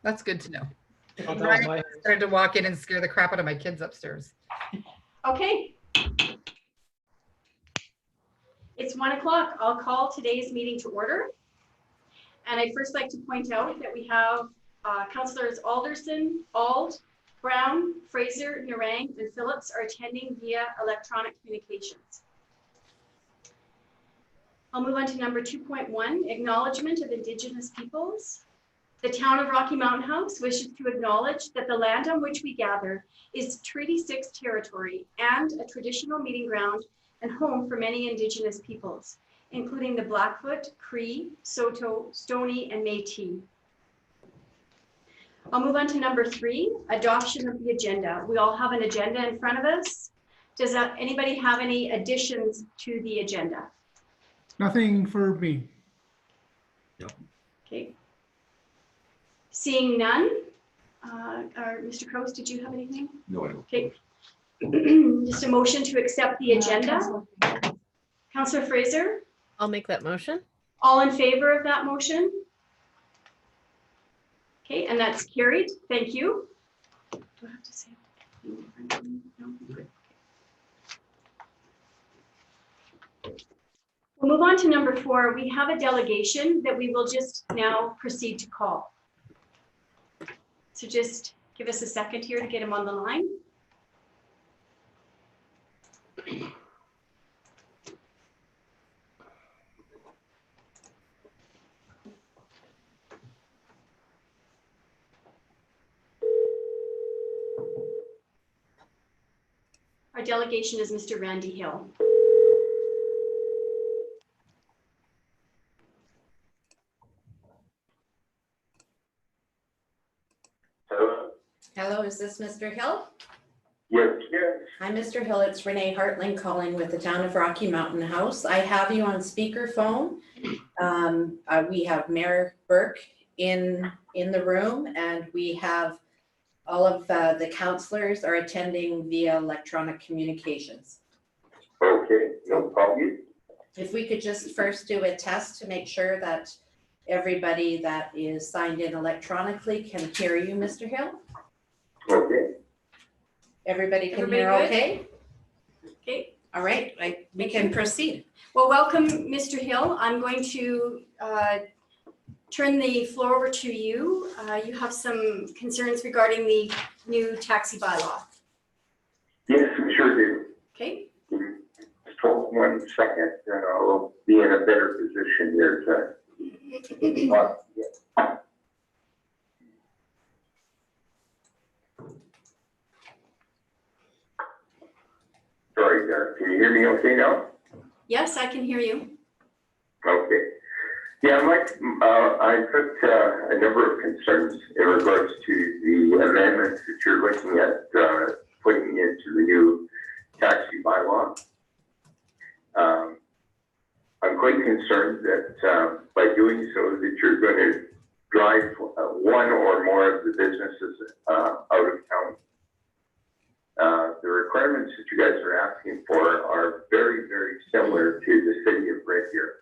That's good to know. Oh, that was Ryan my, started to walk in and scare the crap out of my kids upstairs. Okay. It's 1 o'clock. I'll call today's meeting to order. And I'd first like to point out that we have Councillors Alderson, Ald, Brown, Fraser, Narang, and Phillips are attending via electronic communications. I'll move on to number 2.1, acknowledgement of Indigenous peoples. The town of Rocky Mountain House wishes to acknowledge that the land on which we gather is Treaty 6 territory and a traditional meeting ground and home for many Indigenous peoples, including the Blackfoot, Cree, Saulteaux, Stoney, and Métis. I'll move on to number 3, adoption of the agenda. We all have an agenda in front of us. Does anybody have any additions to the agenda? Nothing for me. Okay. Seeing none, Mr. Crouse, did you have anything? No, I don't. Okay. Just a motion to accept the agenda. Councillor Fraser, I'll make that motion. all in favor of that motion? Okay, and that's carried. Thank you. Do I have to say anything? No? Good. We'll move on to number 4. We have a delegation that we will just now proceed to call. So just give us a second here to get him on the line. Our delegation is Mr. Randy Hill. Hello? Hello, is this Mr. Hill? Yes, yes. Hi, Mr. Hill. It's Renee Hartling calling with the town of Rocky Mountain House. I have you on speakerphone. We have Mayor Burke in the room, and we have all of the councillors are attending via electronic communications. Okay, no problem. If we could just first do a test to make sure that everybody that is signed in electronically can hear you, Mr. Hill. Okay. Everybody can Everybody hear good? okay? Okay. All right, we can proceed. Well, welcome, Mr. Hill. I'm going to turn the floor over to you. You have some concerns regarding the new taxi bylaw. Yes, we sure do. Okay. Just hold 1 second and I'll be in a better position here to. Sorry there. Can you hear me okay now? Yes, I can hear you. Okay. Yeah, Mike, I took a number of concerns in regards to the amendments that you're looking at putting into the new taxi bylaw. I'm quite concerned that by doing so that you're going to drive one or more of the businesses out of town. The requirements that you guys are asking for are very, very similar to the city of Red Deer.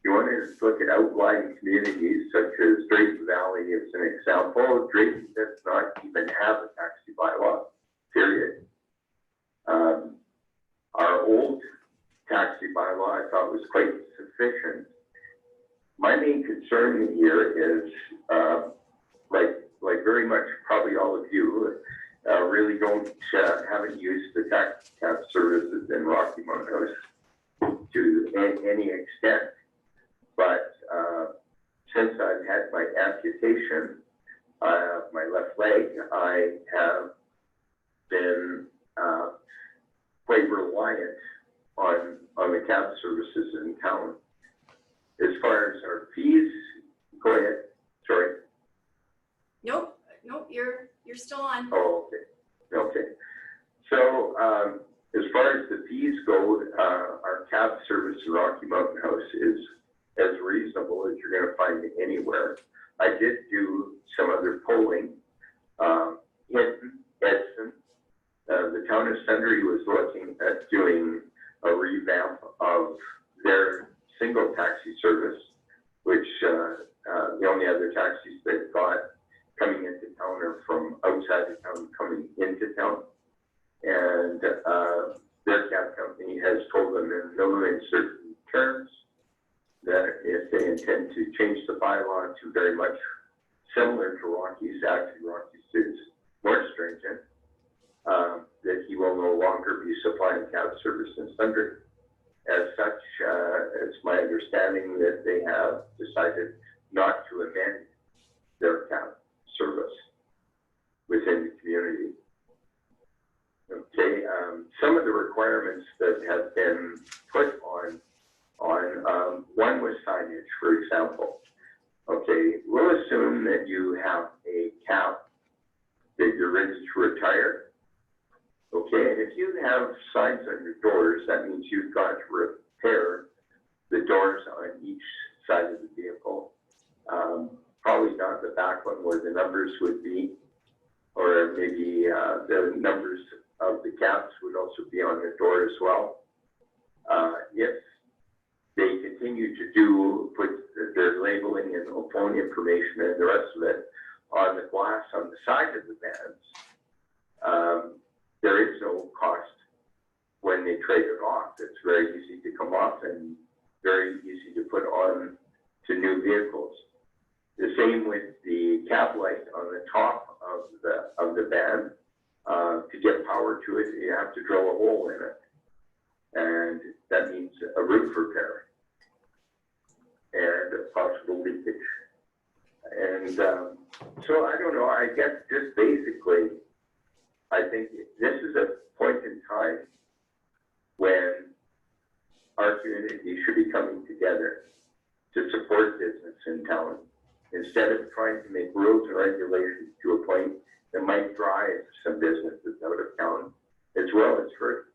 You want to look at outlying communities such as Drayton Valley as an example. Drayton does not even have a taxi bylaw, period. Our old taxi bylaw I thought was quite sufficient. My main concern here is, like very much probably all of you, really haven't used the taxi cab services in Rocky Mountain House to any extent. But since I've had my amputation of my left leg, I have been quite reliant on the cab services in town. As far as our fees, go ahead. Sorry. Nope, you're still on. Oh, okay. Okay. So as far as the fees go, our cab service in Rocky Mountain House is as reasonable as you're going to find anywhere. I did do some other polling. Hinton, Edson, the town of Sundre was looking at doing a revamp of their single taxi service, which the only other taxis they've got in certain terms, that if they intend to change the bylaw to very much similar to Rockies, actually Rockies is more stringent, that he will no longer be supplying cab service in Sundre. As such, it's my understanding that they have decided not to amend their cab service within the community. Okay, some of the requirements that have been put on one was signage, for example. Okay, we'll assume that you have a cab that you're ready to retire. Okay, and if you have signs on your doors, that means you've got to repair the doors on each side of the vehicle. Probably not the back one where the numbers would be, or maybe the numbers of the cabs would also be on the door as well. If they continue to put their labeling and phone information and the rest of it on the glass on the side of the vans, there is no cost when they trade it off. It's very easy to come off and very easy to put on to new vehicles. The same with the cab light on the top of the van. To get power to it, you have to drill a hole in it. And that means a roof repair and a possible leakage. And so I don't know, I guess just basically, I think this is a point in time when our community should be coming together to support business in town, instead of trying to make rules and regulations to a point that might drive some businesses out of town, as well as for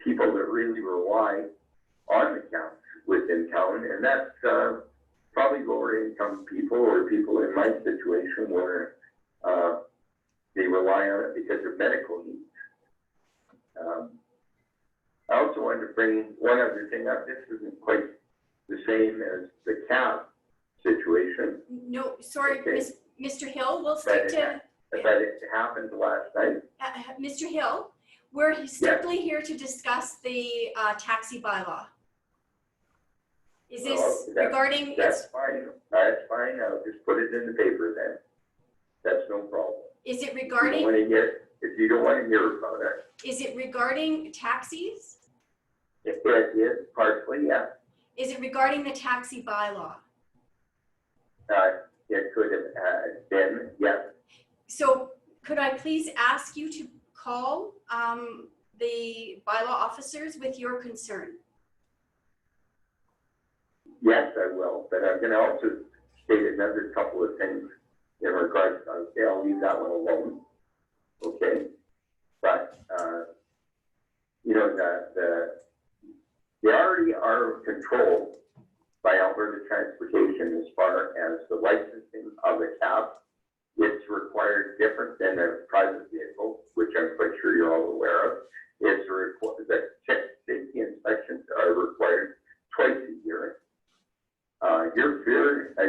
people that really rely on the town within town. And that's probably lower income people or people in my situation where they rely on it because of medical needs. I also wanted to bring one other thing up. This isn't quite the same as the cab situation. No, sorry, Okay. Mr. Hill, we'll stick to, But it happened last night. Mr. Hill, we're strictly here to discuss the taxi bylaw. Is this Oh, that- regarding, That's fine. That's fine. I'll just put it in the paper then. That's no problem. is it If you don't regarding, want to hear about it, is it regarding taxis? if it is partially, yeah, Is it regarding the taxi bylaw? it could have been, yes. So could I please ask you to call the bylaw officers with your concern? Yes, I will, but I'm going to also state another couple of things in regards to, okay, I'll leave that one alone. Okay? But, you know, they already are controlled by Alberta Transportation as far as the licensing of a cab. It's required different than a private vehicle, which I'm quite sure you're all aware of. It's required that safety inspections are required twice a year.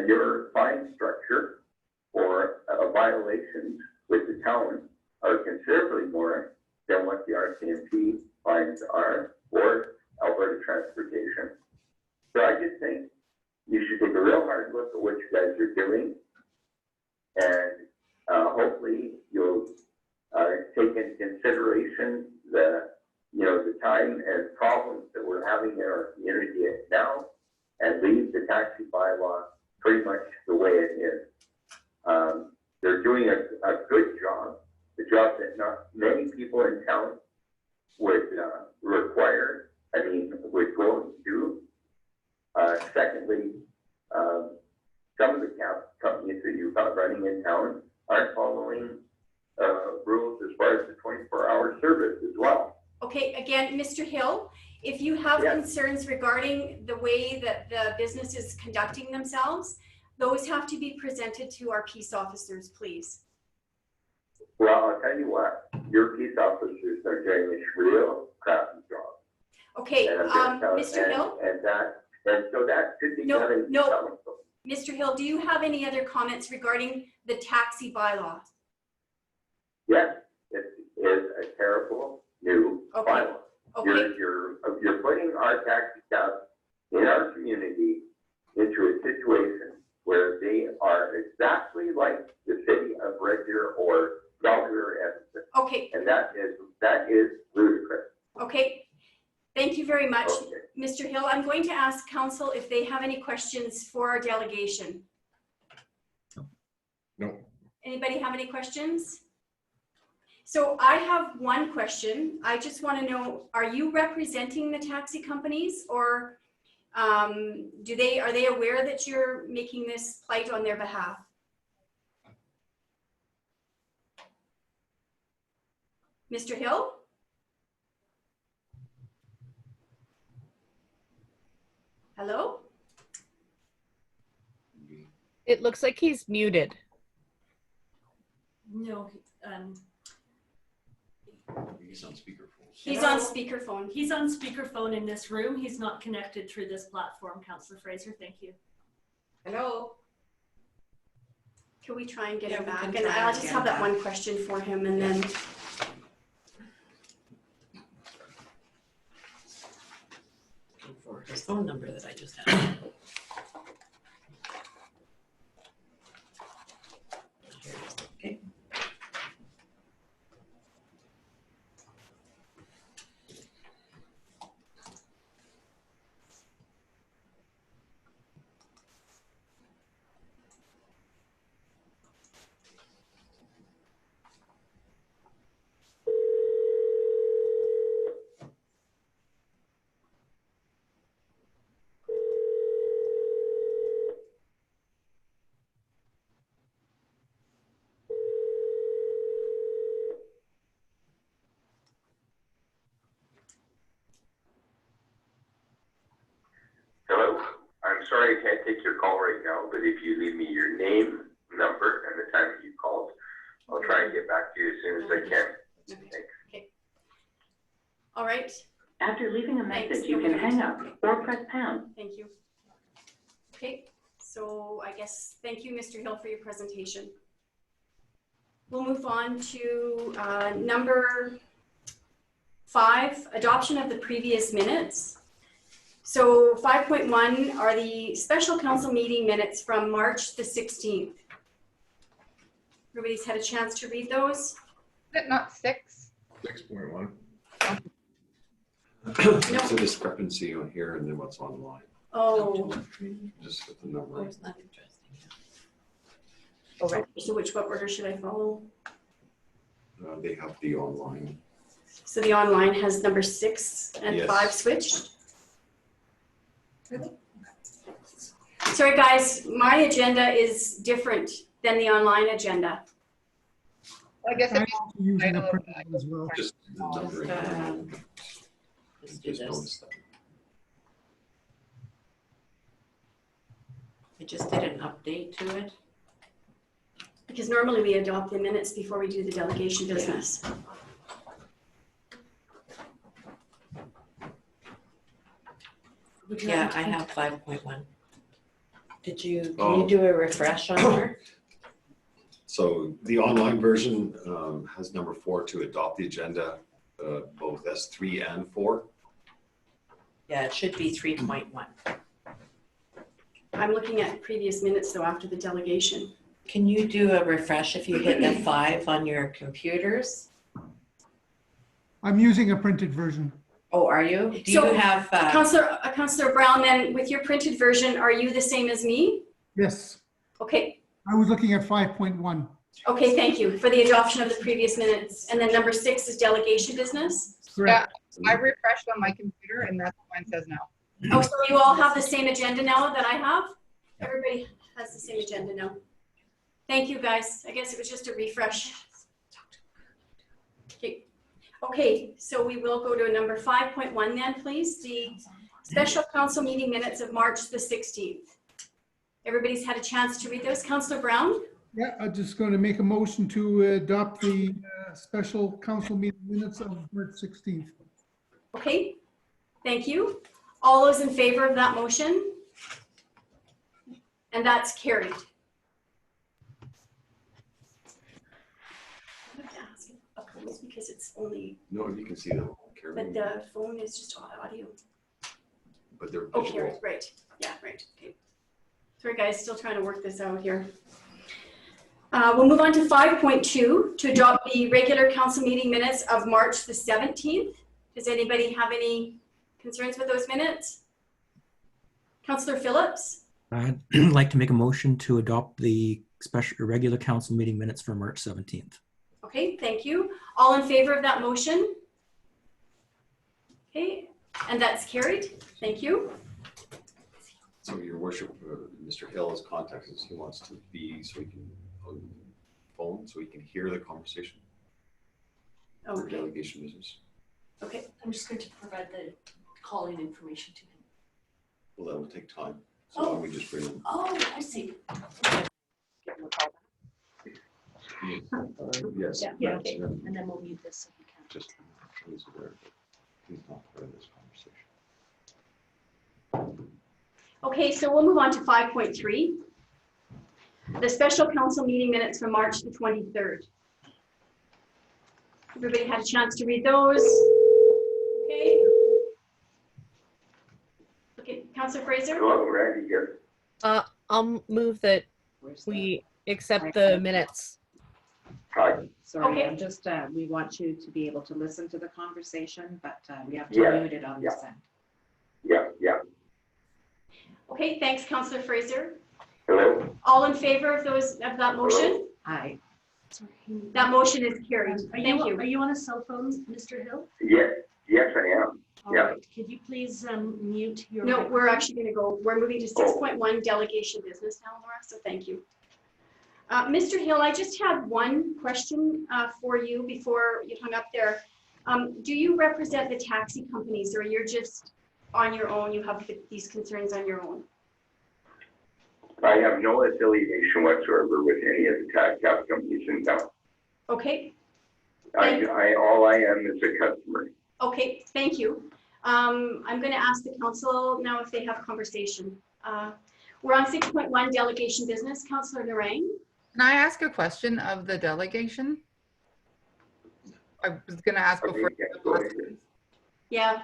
Your fine structure for violations with the town are considerably more than what the RCMP fines are for Alberta Transportation. So I just think you should take a real hard look at what you guys are doing, and hopefully you'll take into consideration the time and problems that we're having in our community now, and leave the taxi bylaw pretty much the way it is. They're doing a good job, the job that not many people in town would require, would go and do. Secondly, some of the cab companies that you've got running in town aren't following rules as far as the 24-hour service as well. Okay, again, Mr. Hill, if you have Yeah. concerns regarding the way that the business is conducting themselves, those have to be presented to our peace officers, please. Well, I'll tell you what, your peace officers are doing a real crappy job. Okay, And I'm gonna Mr. tell- Hill, and so that should be No, done in no. council. Mr. Hill, do you have any other comments regarding the taxi bylaw? Yes, it is a terrible new Okay. bylaw. Okay, You're putting our taxi cabs in our community into a situation where they are exactly like the city of Red Deer or Calgary or Edmonton. okay, And that is ludicrous. okay. Thank you very much, Okay. Mr. Hill. I'm going to ask council if they have any questions for our delegation. No. Anybody have any questions? So I have one question. I just want to know, are you representing the taxi companies, or are they aware that you're making this plight on their behalf? Mr. Hill? Hello? It looks like he's muted. No, He's on speakerphone. He's on speakerphone. he's on speakerphone in this room. He's not connected through this platform, Councillor Fraser. Thank you. Hello? Can we try and get Yeah, him we back? can And try I'll and just get have him that back. one question for him, and then, For his phone number that I just had. Here it is. Okay. Hello? I'm sorry I can't take your call right now, but if you leave me your name, number, and the time that you called, I'll try and get back to you as soon as I can. Thanks. all right, After leaving a Thanks. message, you can hang up or press pound. thank you. Okay, so I guess, thank you, Mr. Hill, for your presentation. We'll move on to number 5, adoption of the previous minutes. So 5.1 are the special council meeting minutes from March the 16th. Everybody's had a chance to read those? Is it not 6? 6.1. There's a discrepancy on here and then what's online, Oh, just with the number. Where's that interesting? so what order should I follow? They have the online. So the online has number 6 and Yes. 5 switched? Sorry, guys, my agenda is different than the online agenda. I guess I'm if you also using title a of printed the- one as well. Just the numbering. Let's do Just this. noticed that. I just did an update to it. Because normally we adopt the minutes before we do the delegation business. Yeah, I have 5.1. Can you Oh. do a refresh on there? So the online version has number 4 to adopt the agenda, both as 3 and 4. Yeah, it should be 3.1. I'm looking at previous minutes though after the delegation. Can you do a refresh if you hit F5 on your computers? I'm using a printed version. Oh, are you? Do So, you have, Councillor Brown, then with your printed version, are you the same as me? Yes, Okay, I was looking at 5.1. okay, thank you for the adoption of the previous minutes. And then number 6 is delegation business. Correct. I refreshed on my computer and that's what mine says now. Oh, so you all have the same agenda now that I have? Everybody has the same agenda now. Thank you, guys. I guess it was just a refresh. Okay, so we will go to number 5.1 then, please. The special council meeting minutes of March the 16th. Everybody's had a chance to read those. Councillor Brown? Yeah, I'm just going to make a motion to adopt the special council meeting minutes of March 16th. Okay, thank you. All those in favor of that motion? And that's carried. I have to ask opposed because it's only, No, you can see them. But the phone is just audio. But they're Oh, visual. here, right. Yeah, right. Okay. Sorry, guys, still trying to work this out here. We'll move on to 5.2 to adopt the regular council meeting minutes of March the 17th. Does anybody have any concerns with those minutes? Councillor Phillips? I'd like to make a motion to adopt the regular council meeting minutes for March 17th. Okay, thank you. All in favor of that motion? Okay, and that's carried. Thank you. So your worship, Mr. Hill has contacted us. He wants to be so he can on phone so he can hear the conversation for Okay. delegation business. Okay. I'm just going to provide the calling information to him. Well, that will take time. So why don't we just bring him? Oh, I see. Yes. Yeah, yes, okay. and And then we'll mute this so he can. just so he's aware that he's not part of this conversation. Okay, so we'll move on to 5.3. The special council meeting minutes from March the 23rd. Everybody had a chance to read those? Okay. Okay, Councillor Fraser? Hello, Randy here. I'll move that we accept the minutes. Hi. Sorry, Okay. I'm just, we want you to be able to listen to the conversation, but we have Yeah, to mute it on this end. Yeah. Okay, thanks, Councillor Fraser. Hello? All in favor of that motion? Aye. Sorry. That motion is carried. Thank Are you. you on a cell phone, Mr. Hill? Yes, I am. All Yeah. right. Could you please mute your? No, we're microphone? actually we're moving to 6.1 delegation business now, Laura, so thank you. Mr. Hill, I just had one question for you before you hung up there. Do you represent the taxi companies or you're just on your own? You have these concerns on your own? I have no affiliation whatsoever with any of the cab companies in town. Okay, All I am is a customer. okay, thank you. I'm going to ask the council now if they have conversation. We're on 6.1 delegation business. Councillor Narang. Can I ask a question of the delegation? I was gonna ask before. Yeah,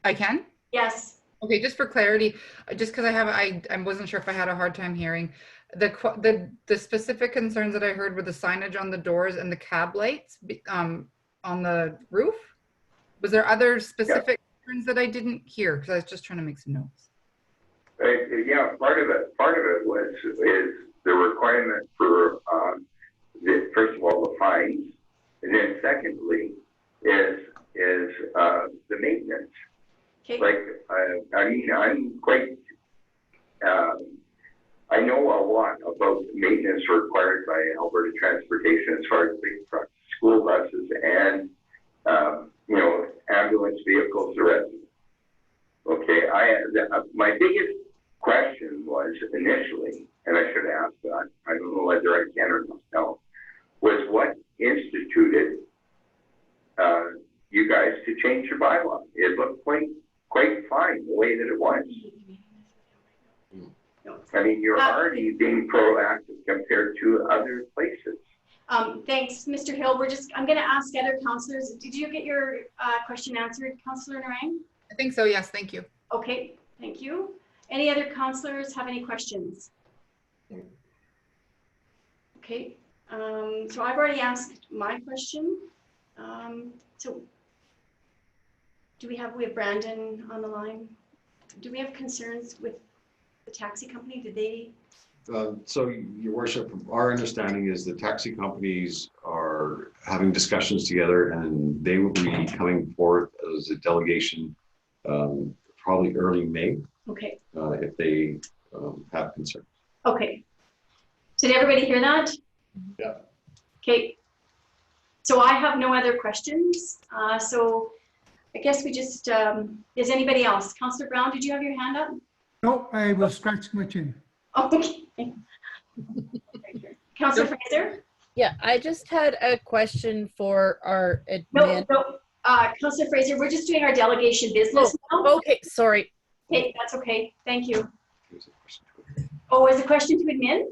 I can? yes. Okay, just for clarity, just because I wasn't sure if I had a hard time hearing. The specific concerns that I heard were the signage on the doors and the cab lights on the roof. Was there other specific concerns that I didn't hear? Because I was just trying to make some notes. Yeah, part of it is the requirement for first of all the fines, and then secondly is the maintenance. Okay. Like I mean, I'm quite I know a lot about maintenance required by Alberta Transportation as far as big trucks, school buses, and ambulance vehicles. The rest. Okay, my biggest question was initially, and I should ask that, I don't know whether I can or not, was what instituted you guys to change your bylaw? It looked quite fine the way that it was. I mean, you're already being proactive compared to other places. Thanks, Mr. Hill. I'm going to ask other councillors. Did you get your question answered, Councillor Narang? I think so, yes, thank you. Okay, thank you. Any other councillors have any questions? Okay, so I've already asked my question. So we have Brandon on the line. Do we have concerns with the taxi company? Did they? So, Your Worship, our understanding is the taxi companies are having discussions together, and they will be coming forth as a delegation probably early May. Okay. If they have concerns. Okay. So did everybody hear that? Yeah. Okay. So I have no other questions. So I guess we just, is anybody else? Councillor Brown, did you have your hand up? No, I was scratching my chin. Okay. Councillor Fraser? Yeah, I just had a question for our admin. No. Councillor Fraser, we're just doing our delegation business now. Okay, sorry. Okay, that's okay. Thank you. Oh, is a question to admin?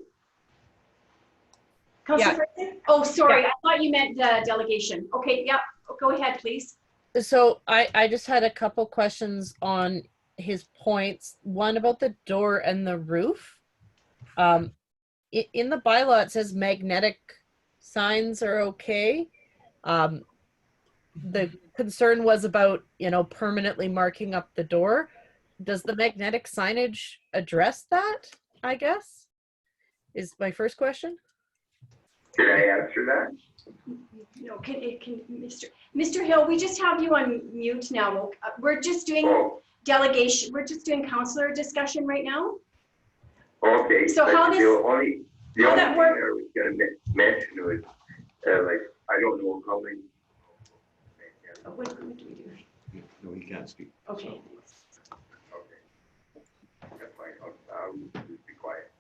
Councillor Fraser? Oh, sorry. I thought you meant the delegation. Okay, yeah. Go ahead, please. So I just had a couple questions on his points. One about the door and the roof. In the bylaw, it says magnetic signs are okay. The concern was about, permanently marking up the door. Does the magnetic signage address that, I guess? Is my first question. Can I answer that? No, Mr. Hill, we just have you on mute now. We're just doing delegation, we're just doing councillor discussion right now. Okay. So how the this- only how thing that I work- was gonna mention was, I don't know how many. What do we do? No, he can't speak. Okay. Okay. That's fine. I'll just be quiet.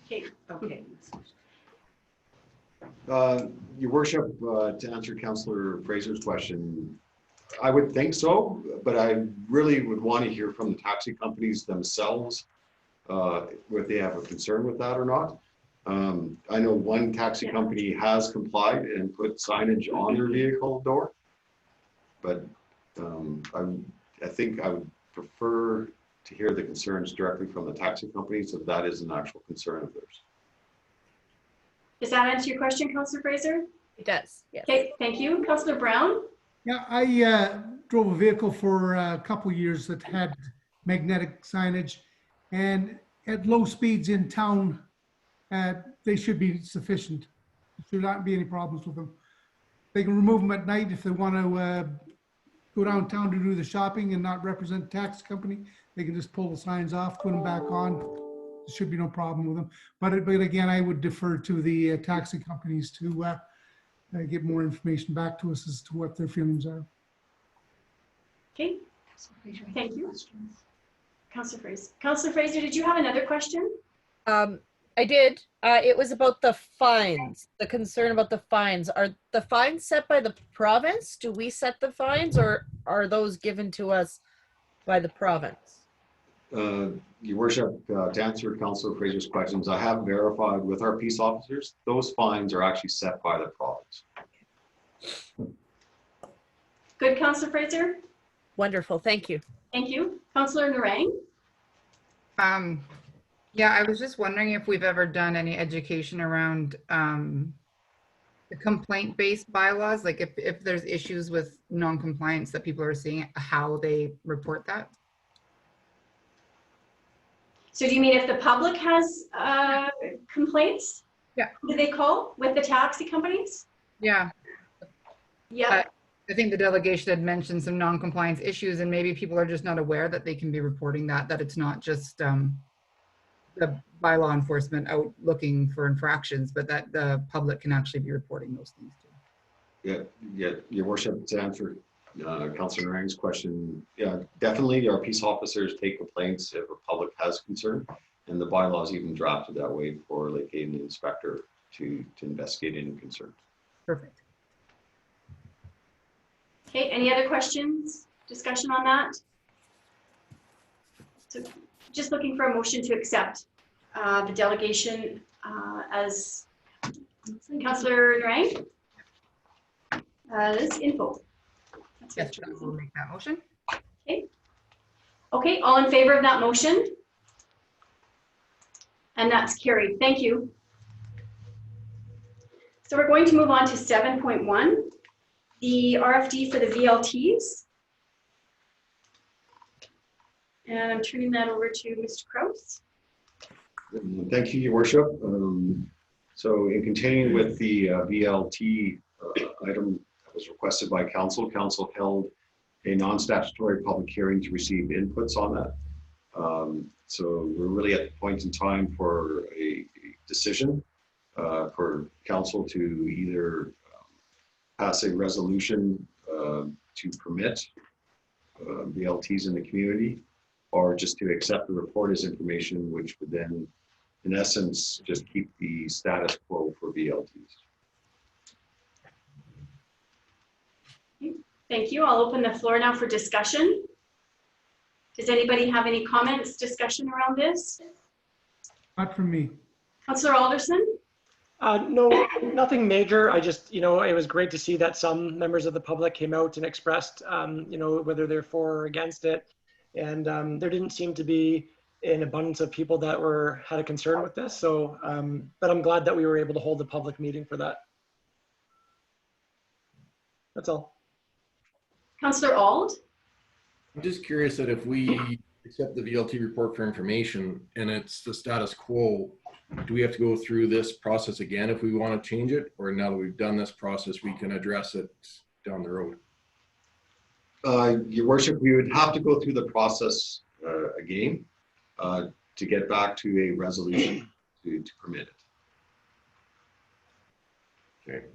Okay. Okay. Your worship, to answer Councillor Fraser's question, I would think so, but I really would want to hear from the taxi companies themselves, if they have a concern with that or not. I know one taxi company has complied and put signage on their vehicle door, but I think I would prefer to hear the concerns directly from the taxi companies if that is an actual concern of theirs. Does that answer your question, Councillor Fraser? It does, yes. Okay, thank you. Councillor Brown? Yeah, I drove a vehicle for a couple years that had magnetic signage, and at low speeds in town, they should be sufficient. There should not be any problems with them. They can remove them at night if they want to go downtown to do the shopping and not represent the taxi company. They can just pull the signs off, put them back on. There should be no problem with them. But again, I would defer to the taxi companies to get more information back to us as to what their feelings are. Okay, thank you. Councillor Fraser. Councillor Fraser, did you have another question? I did. It was about the fines, the concern about the fines. Are the fines set by the province? Do we set the fines, or are those given to us by the province? Your worship, to answer Councillor Fraser's questions, I have verified with our peace officers, those fines are actually set by the province. Good, Councillor Fraser? Wonderful, thank you. Thank you. Councillor Narang? Yeah, I was just wondering if we've ever done any education around the complaint-based bylaws, like if there's issues with non-compliance that people are seeing, how they report that. So do you mean if the public has complaints? Yeah. Who do they call? With the taxi companies? Yeah. Yeah. I think the delegation had mentioned some non-compliance issues, and maybe people are just not aware that they can be reporting that it's not just the bylaw enforcement out looking for infractions, but that the public can actually be reporting those things too. Yeah, your worship, to answer Councillor Narang's question, yeah, definitely our peace officers take complaints if a public has concern, and the bylaw is even drafted that way for like an inspector to investigate any concern. Perfect. Okay, any other questions, discussion on that? So just looking for a motion to accept the delegation as Councillor Narang. This info. Yes, I will make that motion. Okay. Okay, all in favor of that motion? And that's carried. Thank you. So we're going to move on to 7.1, the RFD for the VLTs. And I'm turning that over to Mr. Kraus. Thank you, your worship. So in continuing with the VLT item that was requested by council held a non-statutory public hearing to receive inputs on that. So we're really at the point in time for a decision for council to either pass a resolution to permit VLTs in the community, or just to accept the report as information, which would then, in essence, just keep the status quo for VLTs. Thank you. I'll open the floor now for discussion. Does anybody have any comments, discussion around this? Not from me. Councillor Alderson? No, nothing major. I just, it was great to see that some members of the public came out and expressed, whether they're for or against it. And there didn't seem to be an abundance of people that had a concern with this. So, but I'm glad that we were able to hold a public meeting for that. That's all. Councillor Auld? I'm just curious that if we accept the VLT report for information and it's the status quo, do we have to go through this process again if we want to change it? Or now that we've done this process, we can address it down the road? Your worship, we would have to go through the process again to get back to a resolution to permit it. Okay.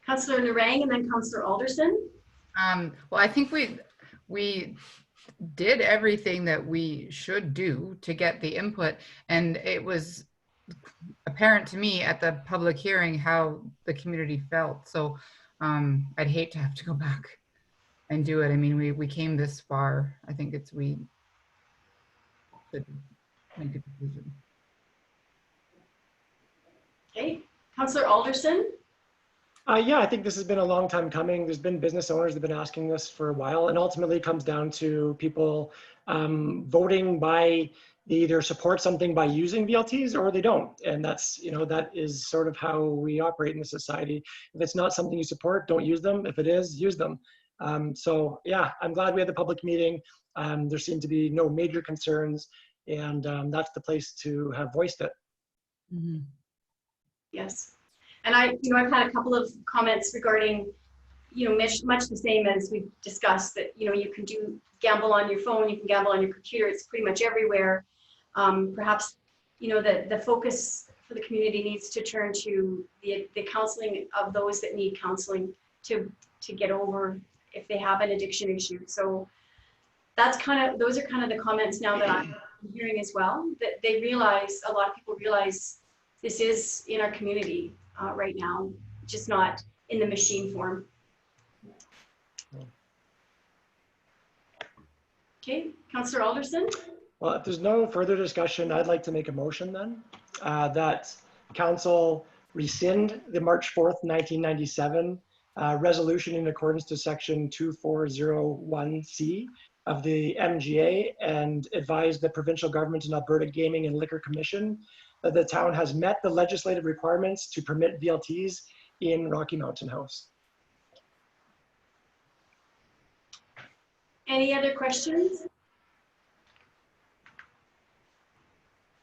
Councillor Narang and then Councillor Alderson. Well, I think we did everything that we should do to get the input, and it was apparent to me at the public hearing how the community felt. So I'd hate to have to go back and do it. I mean, we came this far. I think we should make a decision. Okay, Councillor Alderson. Yeah, I think this has been a long time coming. There's been business owners that have been asking this for a while, and ultimately it comes down to people voting by, they either support something by using VLTs or they don't. And that's, that is sort of how we operate in the society. If it's not something you support, don't use them. If it is, use them. So yeah, I'm glad we had the public meeting. There seemed to be no major concerns, and that's the place to have voiced it. Mm-hmm. Yes. And I've had a couple of comments regarding, much the same as we've discussed, that, you can gamble on your phone, you can gamble on your computer, it's pretty much everywhere. Perhaps, the focus for the community needs to turn to the counseling of those that need counseling to get over if they have an addiction issue. So those are kind of the comments now that I'm hearing as well, that a lot of people realize this is in our community right now, just not in the machine form. Okay, Councillor Alderson. Well, if there's no further discussion, I'd like to make a motion then that Council rescind the March 4th, 1997 resolution in accordance to section 2401C of the MGA, and advise the provincial government and Alberta Gaming and Liquor Commission that the town has met the legislative requirements to permit VLTs in Rocky Mountain House. Any other questions?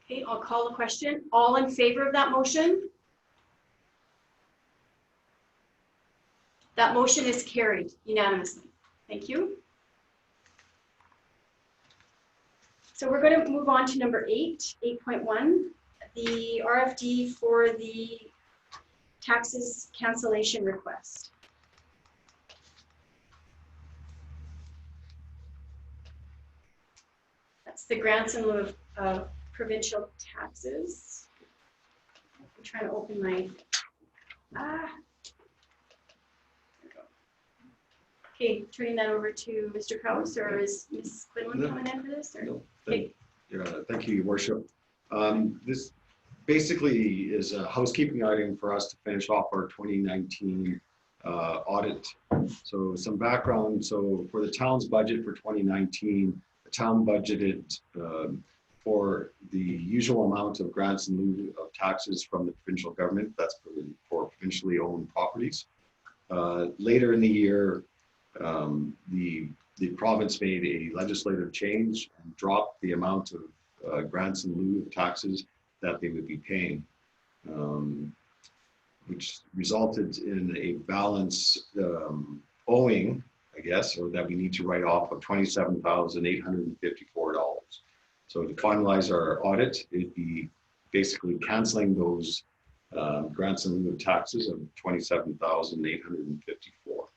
Okay, I'll call the question. All in favor of that motion? That motion is carried unanimously. Thank you. So we're going to move on to number 8.1, the RFD for the taxes cancellation request. That's the grants in lieu of provincial taxes. I'm trying to open my, there we go. Okay, turning that over to Mr. Krause, or is Ms. Quinlan coming in for this? Or? No, Okay. thank you, Your Worship. This basically is a housekeeping item for us to finish off our 2019 audit. So some background. So for the town's budget for 2019, the town budgeted for the usual amount of grants in lieu of taxes from the provincial government. That's for provincially owned properties. Later in the year, the province made a legislative change and dropped the amount of grants in lieu of taxes that they would be paying, which resulted in a balance owing, I guess, or that we need to write off of $27,854. So to finalize our audit, it'd be basically canceling those grants in lieu of taxes of $27,854.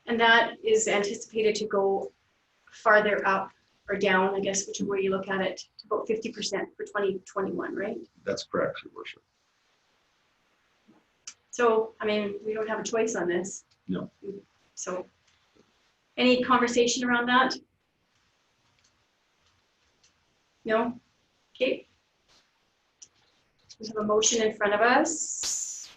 And that is anticipated to go farther up or down, I guess, whichever way you look at it, to about 50% for 2021, right? That's correct, Your Worship. So, I mean, we don't have a choice on this. No. So, any conversation around that? No? Okay. We have a motion in front of us.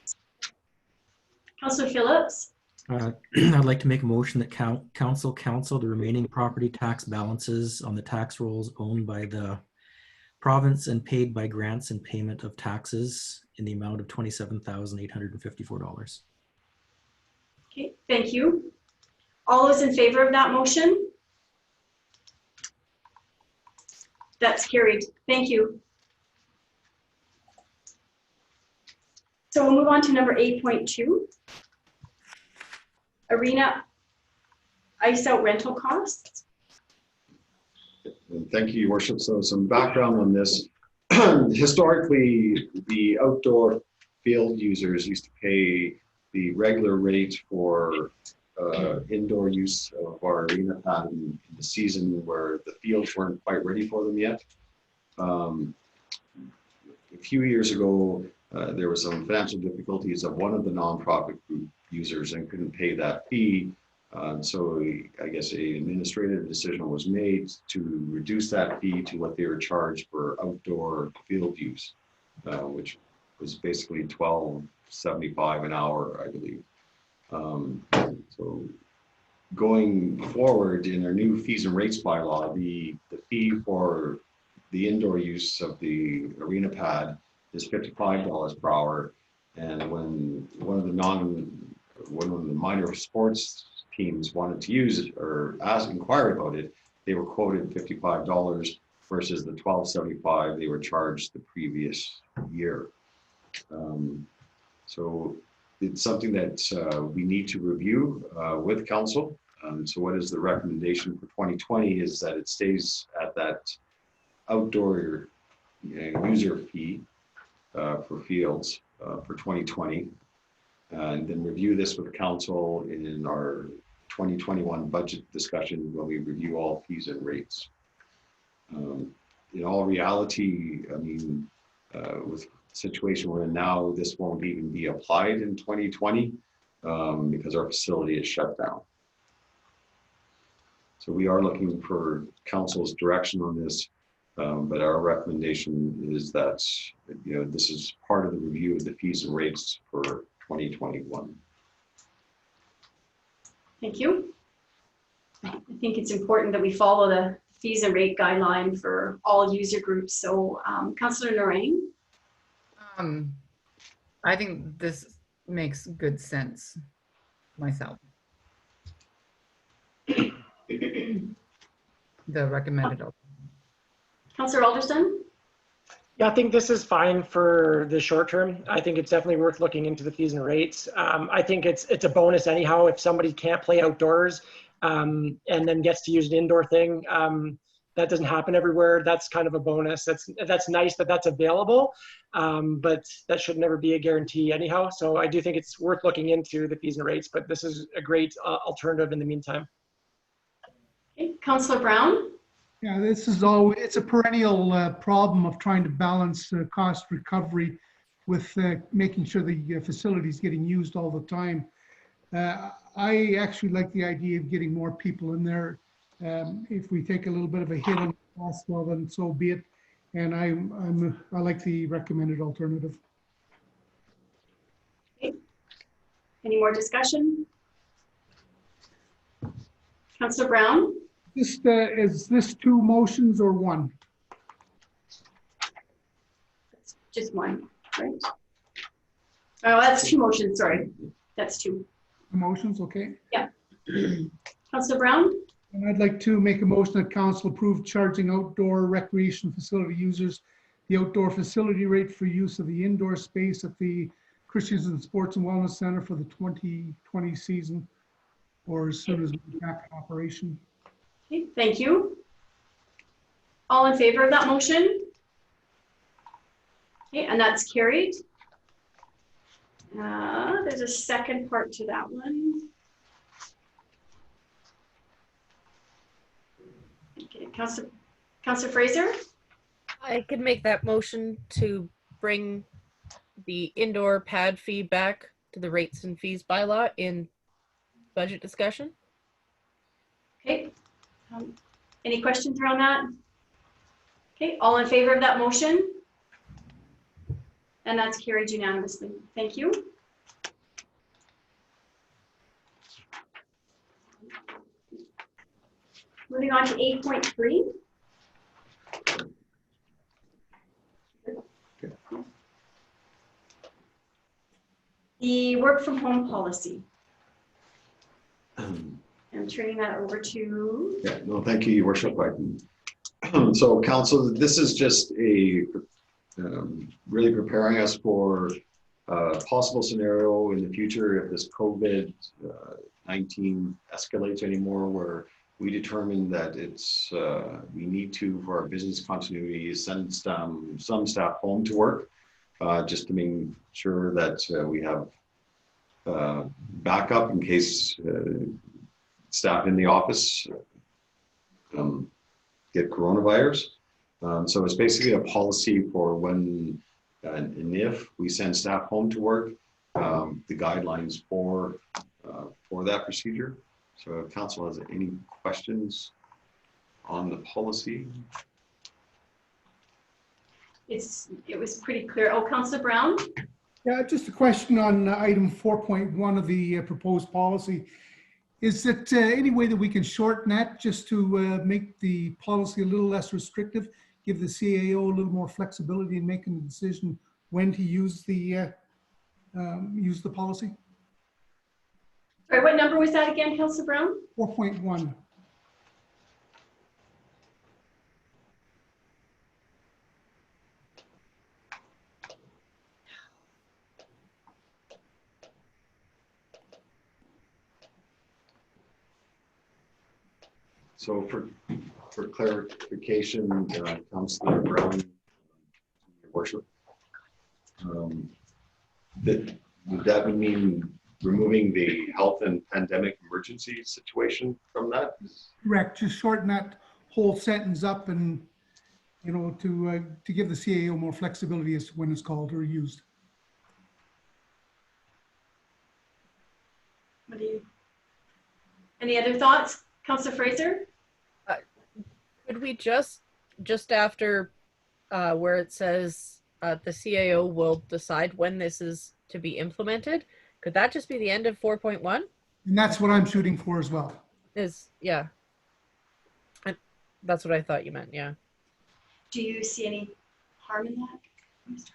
Councillor Phillips, I'd like to make a motion that council cancel the remaining property tax balances on the tax rolls owned by the province and paid by grants and payment of taxes in the amount of $27,854. okay, thank you. All those in favor of that motion? That's carried. Thank you. So we'll move on to number 8.2. Arena ice out rental costs. Thank you, Your Worship. So some background on this. Historically, the outdoor field users used to pay the regular rate for indoor use of our arena pad in the season where the fields weren't quite ready for them yet. A few years ago, there were some financial difficulties of one of the nonprofit group users and couldn't pay that fee. So I guess an administrative decision was made to reduce that fee to what they were charged for outdoor field use, which was basically $12.75 an hour, I believe. So going forward in our new fees and rates bylaw, the fee for the indoor use of the arena pad is $55 per hour. And when one of the minor sports teams wanted to use it or inquire about it, they were quoted $55 versus the $12.75 they were charged the previous year. So it's something that we need to review with council. So what is the recommendation for 2020 is that it stays at that outdoor user fee for fields for 2020. And then review this with council in our 2021 budget discussion when we review all fees and rates. In all reality, I mean, with the situation we're in now, this won't even be applied in 2020 because our facility is shut down. So we are looking for council's direction on this, but our recommendation is that this is part of the review of the fees and rates for 2021. Thank you. I think it's important that we follow the fees and rate guideline for all user groups. So Councillor Narang. I think this makes good sense myself. The recommended. Councillor Alderson. Yeah, I think this is fine for the short term. I think it's definitely worth looking into the fees and rates. I think it's a bonus anyhow if somebody can't play outdoors and then gets to use an indoor thing. That doesn't happen everywhere. That's kind of a bonus. That's nice that that's available, but that should never be a guarantee anyhow. So I do think it's worth looking into the fees and rates, but this is a great alternative in the meantime. Okay, Councillor Brown. Yeah, it's a perennial problem of trying to balance cost recovery with making sure the facility is getting used all the time. I actually like the idea of getting more people in there. If we take a little bit of a hit on cost, well, then so be it. And I like the recommended alternative. Okay. Any more discussion? Councillor Brown. Is this two motions or one? Just one, right? Oh, that's two motions, sorry. That's two. Motions, okay. Yeah. Councillor Brown? And I'd like to make a motion that council approve charging outdoor recreation facility users the outdoor facility rate for use of the indoor space at the Christensen Sports and Wellness Center for the 2020 season, or as soon as we're back in operation. Okay, thank you. All in favor of that motion? Okay, and that's carried. There's a second part to that one. Okay, Councillor Fraser? I could make that motion to bring the indoor pad fee back to the rates and fees bylaw in budget discussion. Okay. Any questions around that? Okay, all in favor of that motion? And that's carried unanimously. Thank you. Moving on to 8.3. The work from home policy. I'm turning that over to. Yeah, no, thank you, Your Worship. So council, this is just a really preparing us for a possible scenario in the future if this COVID-19 escalates anymore, where we determine that it's we need to, for our business continuity, send some staff home to work, just to make sure that we have backup in case staff in the office get coronavirus. So it's basically a policy for when and if we send staff home to work, the guidelines for that procedure. So if council has any questions on the policy. It was pretty clear. Oh, Councillor Brown? Yeah, just a question on item 4.1 of the proposed policy. Is it any way that we can shorten that just to make the policy a little less restrictive, give the CAO a little more flexibility in making the decision when to use the policy? Sorry, what number was that again, Councillor Brown? 4.1. So for clarification, Councillor Brown, Your Worship, that would mean removing the health and pandemic emergency situation from that? Correct. Just shorten that whole sentence up, and to give the CAO more flexibility as to when it's called or used. Any other thoughts, Councillor Fraser? Could we just after where it says the CAO will decide when this is to be implemented, could that just be the end of 4.1? And that's what I'm shooting for as well. Yeah. That's what I thought you meant, yeah. Do you see any harm in that, Mr.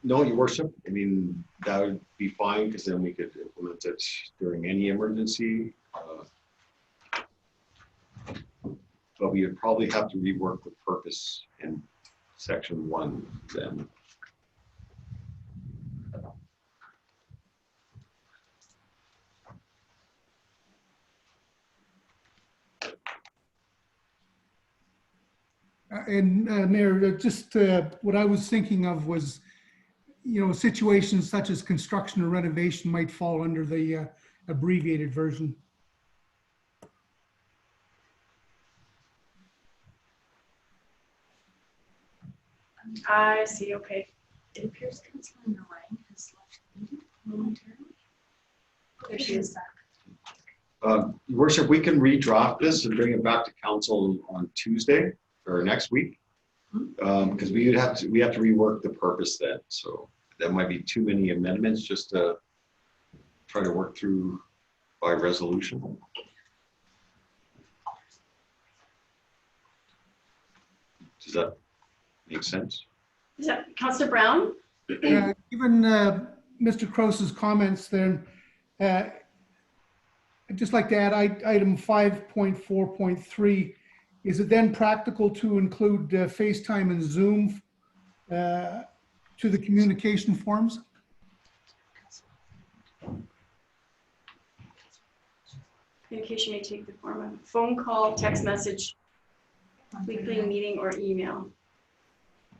No, Your Worship. I mean, that would be fine because then we could implement it during any emergency. But we would probably have to rework the purpose in section 1 then. Mayor, just what I was thinking of was, situations such as construction or renovation might fall under the abbreviated version. I see, okay. It appears Councillor Narang has left the meeting momentarily. There she is. Your Worship, we can redraft this and bring it back to council on Tuesday or next week, because we have to rework the purpose then. So that might be too many amendments just to try to work through by resolution. Does that make sense? Is that Councillor Brown? Given Mr. Cross's comments there, I'd just like to add item 5.4.3. Is it then practical to include FaceTime and Zoom to the communication forms? Communication may take the form of phone call, text message, weekly meeting, or email.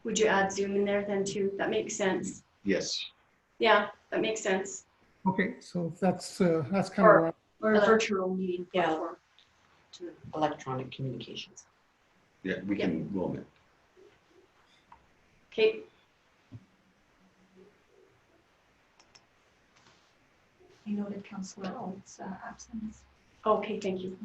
Would you add Zoom in there then too? That makes sense. Yes. Yeah, that makes sense. Okay, so that's kind of Or a virtual meeting platform. To electronic communications. Yeah, we can, we'll amend. Okay. I noted Councillor Alt's absence. Okay, thank you.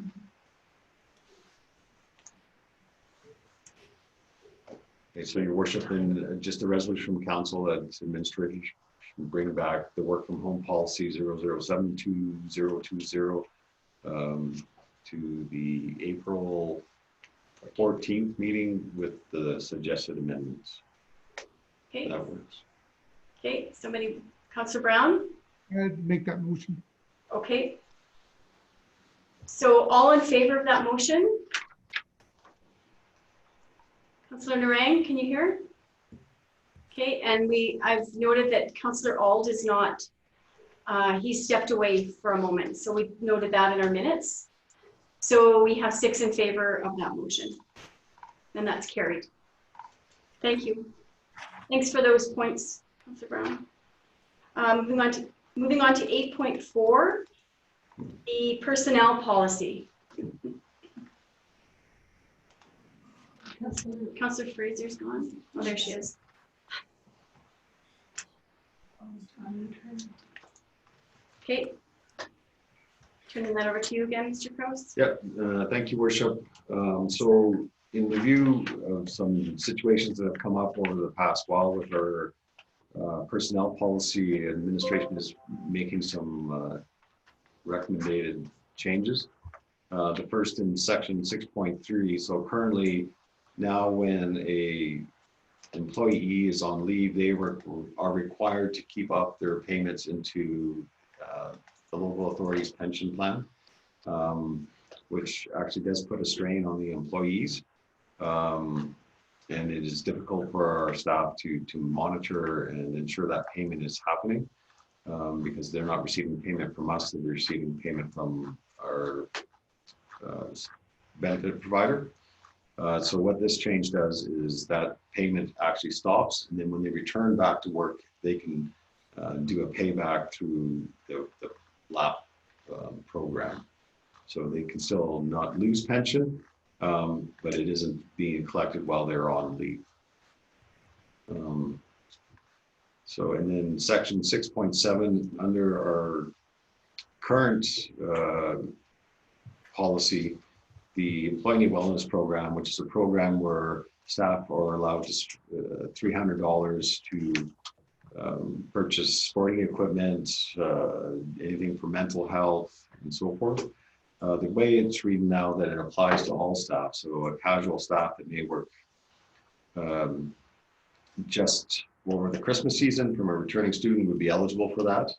Okay, so your worship, and just a resolution from council that administrators should bring back the work from home policy 00722020 to the April 14th meeting with the suggested amendments. Okay, That works. okay, somebody, Councillor Brown? I'd make that motion. Okay. So all in favor of that motion? Councillor Narang, can you hear? Okay, and I've noted that Councillor Ald is not, he stepped away for a moment, so we noted that in our minutes. So we have 6 in favor of that motion, and that's carried. Thank you. Thanks for those points, Councillor Brown. Moving on to 8.4, the personnel policy. Councillor Fraser's gone. Oh, there she is. Okay. Turning that over to you again, Mr. Kraus. Yep, thank you, worship. So in review of some situations that have come up over the past while with our personnel policy, administration is making some recommended changes. The first in section 6.3. So currently now when a employee is on leave, they are required to keep up their payments into the local authority's pension plan, which actually does put a strain on the employees. And it is difficult for our staff to monitor and ensure that payment is happening because they're not receiving payment from us, they're receiving payment from our benefit provider. So what this change does is that payment actually stops, and then when they return back to work, they can do a payback through the LAP program. So they can still not lose pension, but it isn't being collected while they're on leave. So, and then section 6.7 under our current policy, the Employee Wellness Program, which is a program where staff are allowed to $300 to purchase sporting equipment, anything for mental health and so forth. The way it's reading now that it applies to all staff. So a casual staff that may work just over the Christmas season from a returning student would be eligible for that.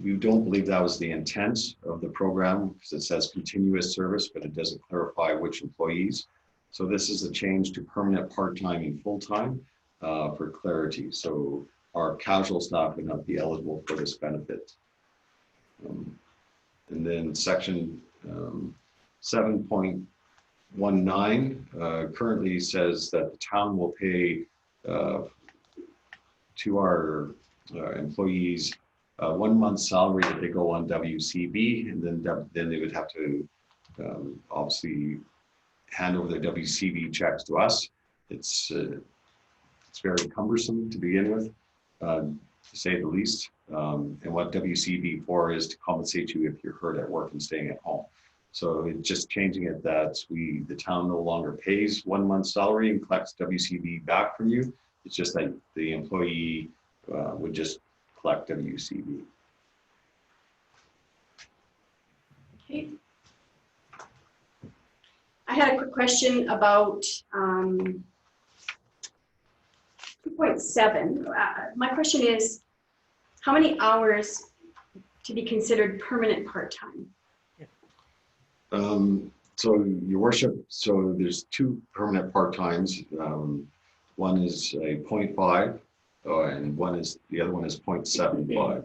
We don't believe that was the intent of the program because it says continuous service, but it doesn't clarify which employees. So this is a change to permanent part-time and full-time for clarity. So our casual staff would not be eligible for this benefit. And then section 7.19 currently says that the town will pay to our employees 1 month's salary if they go on WCB, and then they would have to obviously hand over their WCB checks to us. It's very cumbersome to begin with, to say the least. And what WCB for is to compensate you if you're hurt at work and staying at home. So it's just changing it that the town no longer pays 1 month's salary and collects WCB back from you. It's just that the employee would just collect WCB. Okay. I had a quick question about 2.7. My question is, how many hours to be considered permanent part-time? So your worship, so there's 2 permanent part-times. One is a 0.5 and the other one is 0.75.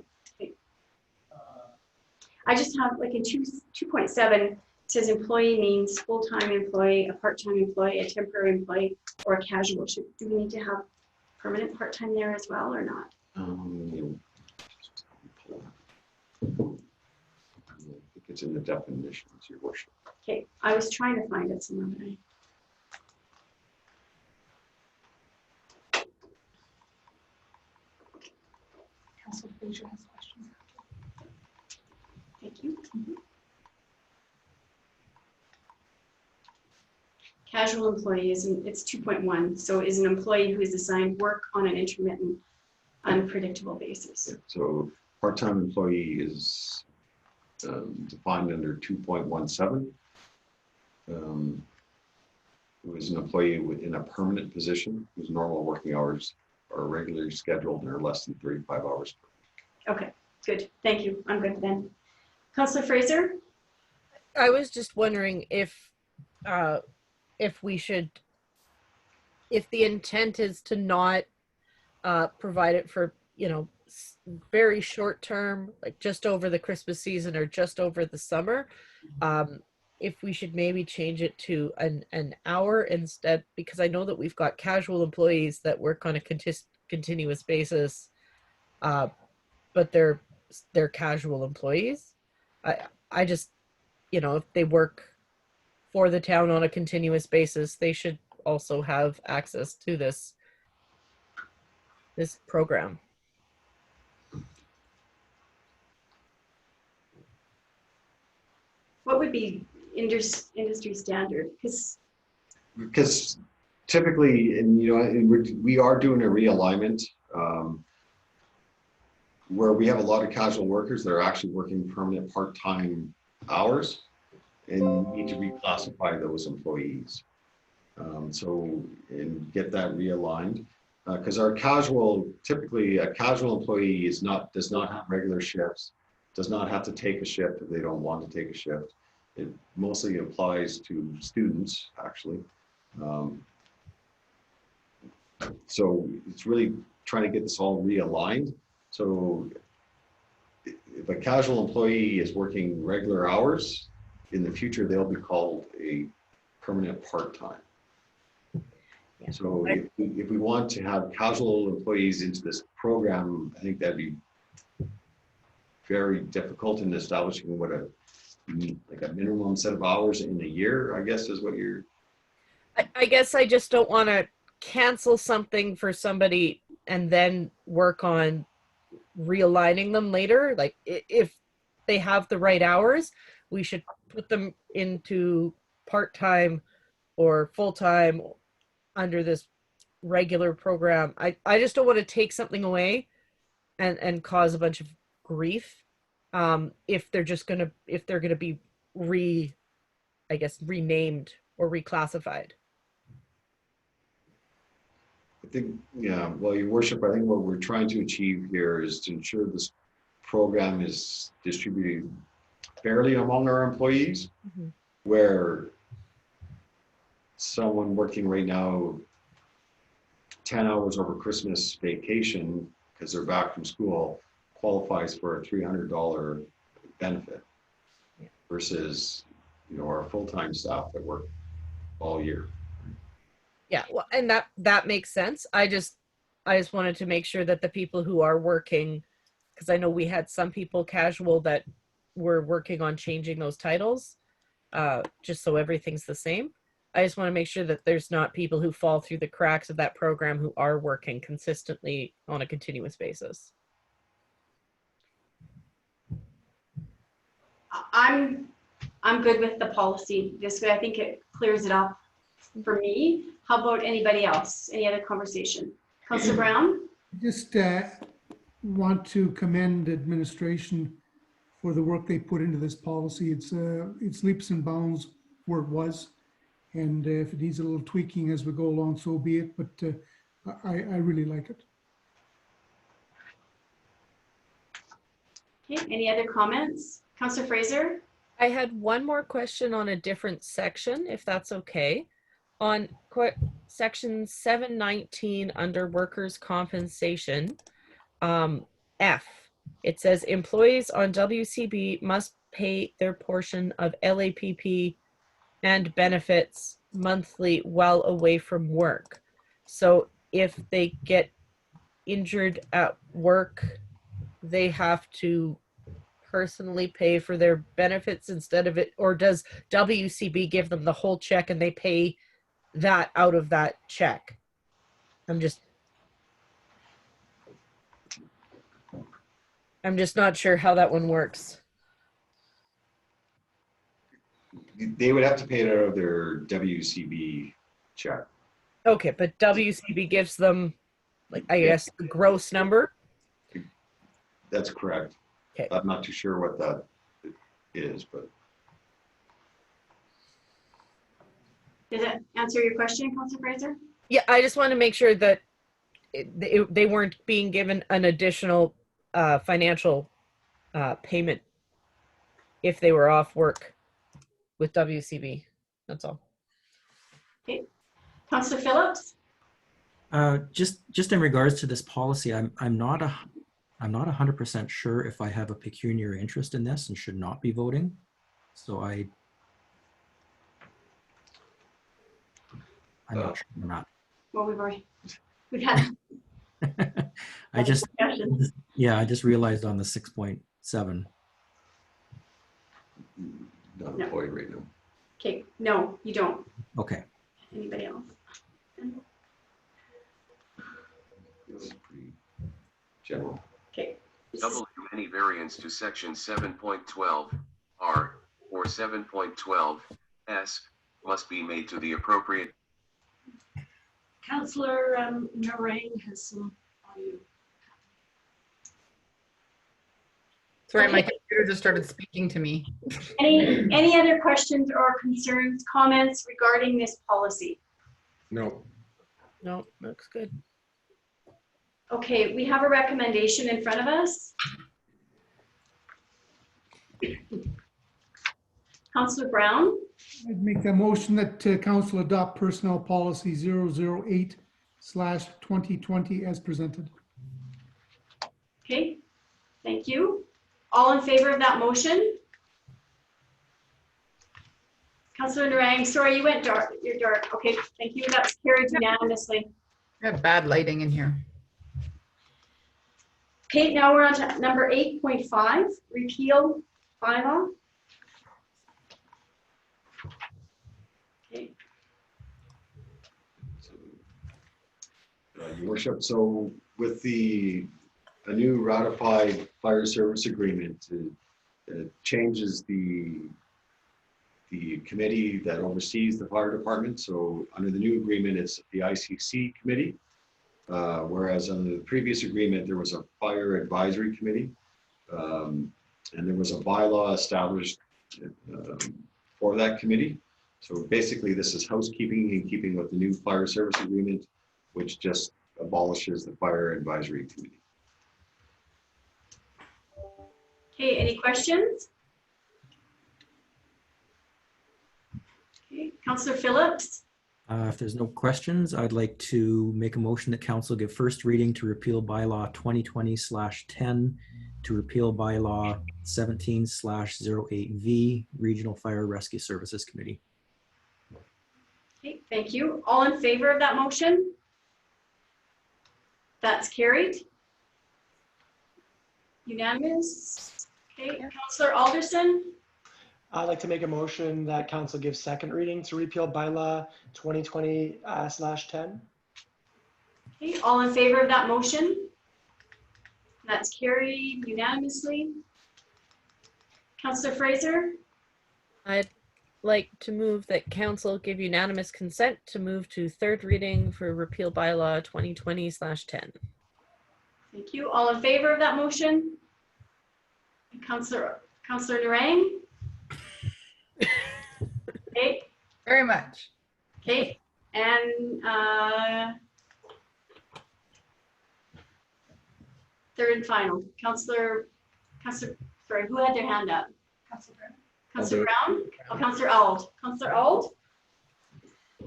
I just have like in 2.7, it says employee means full-time employee, a part-time employee, a temporary employee, or a casual. Do we need to have permanent part-time there as well or not? I think it's in the definitions, your worship. Okay, I was trying to find it somewhere, but Councilor Fraser has questions. Thank you. Casual employee is, it's 2.1, so is an employee who is assigned work on an intermittent, unpredictable basis. So part-time employee is defined under 2.17. Who is an employee within a permanent position whose normal working hours are regularly scheduled and are less than 35 hours per week. Okay, good. Thank you. I'm good then. Councillor Fraser? I was just wondering if we should, if the intent is to not provide it for, you know, very short term, like just over the Christmas season or just over the summer, if we should maybe change it to an hour instead, because I know that we've got casual employees that work on a continuous basis, but they're casual employees. I just, you know, if they work for the town on a continuous basis, they should also have access to this program. What would be industry standard? Because typically, and you know, and we are doing a realignment where we have a lot of casual workers that are actually working permanent part-time hours, and we need to reclassify those employees. And get that realigned, because our typically a casual employee does not have regular shifts, does not have to take a shift if they don't want to take a shift. It mostly applies to students, actually. So it's really trying to get this all realigned. So if a casual employee is working regular hours, in the future, they'll be called a permanent part-time. Yeah. So if we want to have casual employees into this program, I think that'd be very difficult in establishing what a minimum set of hours in a year, I guess, is what you're. I guess I just don't want to cancel something for somebody and then work on realigning them later. Like if they have the right hours, we should put them into part-time or full-time under this regular program. I just don't want to take something away and cause a bunch of grief if they're gonna be renamed or reclassified. I think, yeah, well, Your Worship, I think what we're trying to achieve here is to ensure this program is distributed fairly among our employees, mm-hmm. where someone working right now 10 hours over Christmas vacation because they're back from school qualifies for a $300 benefit, yeah. Versus, you know, our full-time staff that work all year. Yeah, well, and that makes sense. I just wanted to make sure that the people who are working, because I know we had some people casual that were working on changing those titles, just so everything's the same. I just want to make sure that there's not people who fall through the cracks of that program who are working consistently on a continuous basis. I'm good with the policy this way. I think it clears it up for me. How about anybody else? Any other conversation? Councillor Brown? Just want to commend administration for the work they put into this policy. It's leaps and bounds where it was. And if it needs a little tweaking as we go along, so be it. But I really like it. Okay, any other comments? Councillor Fraser? I had one more question on a different section, if that's okay. On section 719 under workers' compensation, F, it says employees on WCB must pay their portion of LAPP and benefits monthly while away from work. So if they get injured at work, they have to personally pay for their benefits instead of it, or does WCB give them the whole check and they pay that out of that check? I'm just not sure how that one works. They would have to pay it out of their WCB check. Okay, but WCB gives them, like, I guess, the gross number? That's correct. Okay. I'm not too sure what that is, but Did that answer your question, Councilor Fraser? Yeah, I just want to make sure that they weren't being given an additional financial payment if they were off work with WCB. That's all. Okay. Councilor Phillips? Just in regards to this policy, I'm not 100% sure if I have a pecuniary interest in this and should not be voting. So I'm not sure or not. Well, we've had I just discussion. I just realized on the 6.7. not employed right now. Okay, no, you don't. Okay. Anybody else? It's pretty general. Okay. W, any variance to section 7.12 R or 7.12 S must be made to the appropriate. Councillor Narang has some audio. Sorry, my Okay. computer just started speaking to me. Any other questions or concerns, comments regarding this policy? No. No, looks good. Okay, we have a recommendation in front of us. Councillor Brown, I'd make the motion that council adopt personnel policy 008/2020 as presented. okay, thank you. All in favor of that motion? Councillor Narang, sorry, you went dark, you're dark. Okay, thank you, that's carried unanimously. I have bad lighting in here. Okay, now we're on to number 8.5, repeal bylaw. Okay, Your worship, so with a new ratified fire service agreement, it changes the committee that oversees the fire department. So under the new agreement, it's the ICC committee. Whereas under the previous agreement, there was a fire advisory committee. And there was a bylaw established for that committee. So basically this is housekeeping in keeping with the new fire service agreement, which just abolishes the fire advisory committee. okay, any questions? Okay, Councillor Phillips, If there's no questions, I'd like to make a motion that council give first reading to repeal bylaw 2020/10 to repeal bylaw 17/08V Regional Fire Rescue Services Committee. okay, thank you. All in favor of that motion? That's carried. Unanimous. Okay, Councillor Alderson, I'd like to make a motion that council gives second reading to repeal bylaw 2020/10. okay, all in favor of that motion? That's carried unanimously. Councillor Fraser, I'd like to move that council give unanimous consent to move to third reading for repeal bylaw 2020/10. thank you. All in favor of that motion? Councillor Narang? Okay, Very much. okay, and third and final, Councillor, sorry, who had their hand up? Councillor Brown. Councillor Brown? Oh, Councillor Auld. Councillor Auld?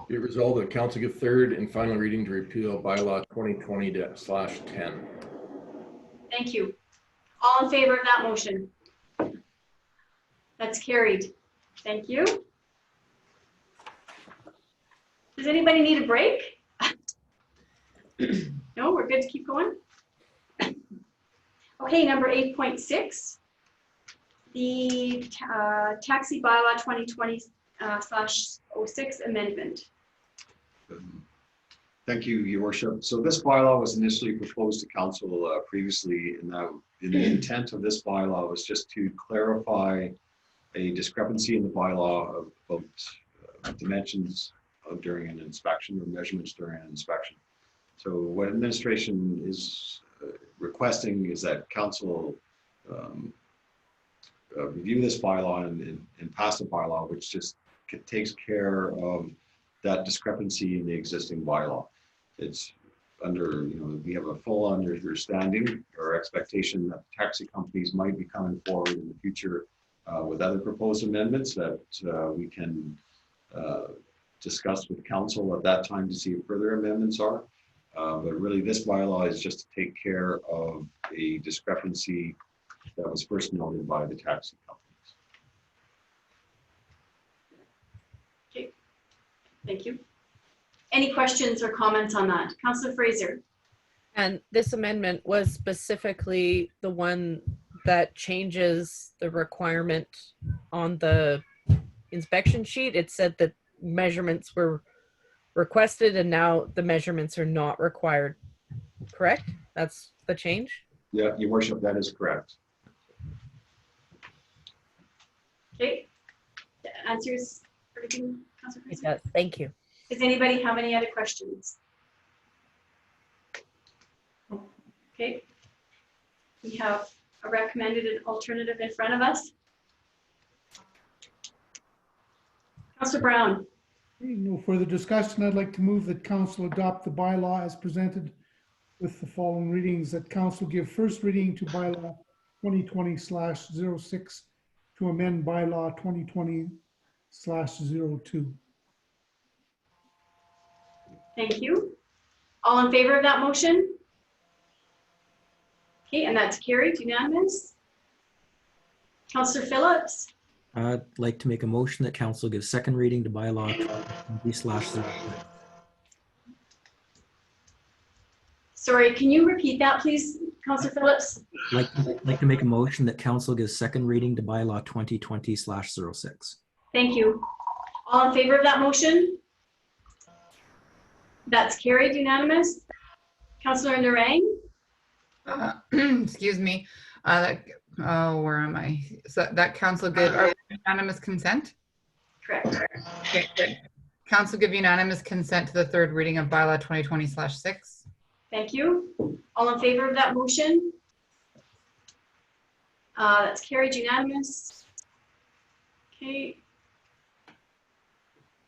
Be it resolved that council give third and final reading to repeal bylaw 2020/10. Thank you. All in favor of that motion? That's carried. Thank you. Does anybody need a break? No, we're good to keep going? Okay, number 8.6. The taxi bylaw 2020/06 amendment. Thank you, Your Worship. So this bylaw was initially proposed to council previously, and the intent of this bylaw was just to clarify a discrepancy in the bylaw about dimensions during an inspection or measurements during an inspection. So what administration is requesting is that council review this bylaw and pass the bylaw, which just takes care of that discrepancy in the existing bylaw. It's under, we have a full understanding or expectation that taxi companies might be coming forward in the future with other proposed amendments that we can discuss with council at that time to see if further amendments are. But really this bylaw is just to take care of a discrepancy that was first noted by the taxi companies. Okay, thank you. Any questions or comments on that? Councillor Fraser. And this amendment was specifically the one that changes the requirement on the inspection sheet. It said that measurements were requested and now the measurements are not required, correct? That's the change? Yeah, Your Worship, that is correct. Okay, that answers everything, Councillor It Fraser. does. Thank you. Does anybody have any other questions? Okay. We have a recommended and alternative in front of us. Councillor Brown. No further discussion. I'd like to move that council adopt the bylaw as presented with the following readings: that council give first reading to bylaw 2020/06 to amend bylaw 2020/02. Thank you. All in favor of that motion? Okay, and that's carried, unanimous. Councillor Phillips. I'd like to make a motion that council gives second reading to bylaw 2020/06. Sorry, can you repeat that, please, Councillor Phillips? Like to make a motion that council gives second reading to bylaw 2020/06. Thank you. All in favor of that motion? That's carried, unanimous. Councillor Narang. Excuse me. Where am I? So that council give unanimous consent? Correct. Okay, good. Council give unanimous consent to the third reading of bylaw 2020/06. Thank you. All in favor of that motion? That's carried, unanimous. Okay.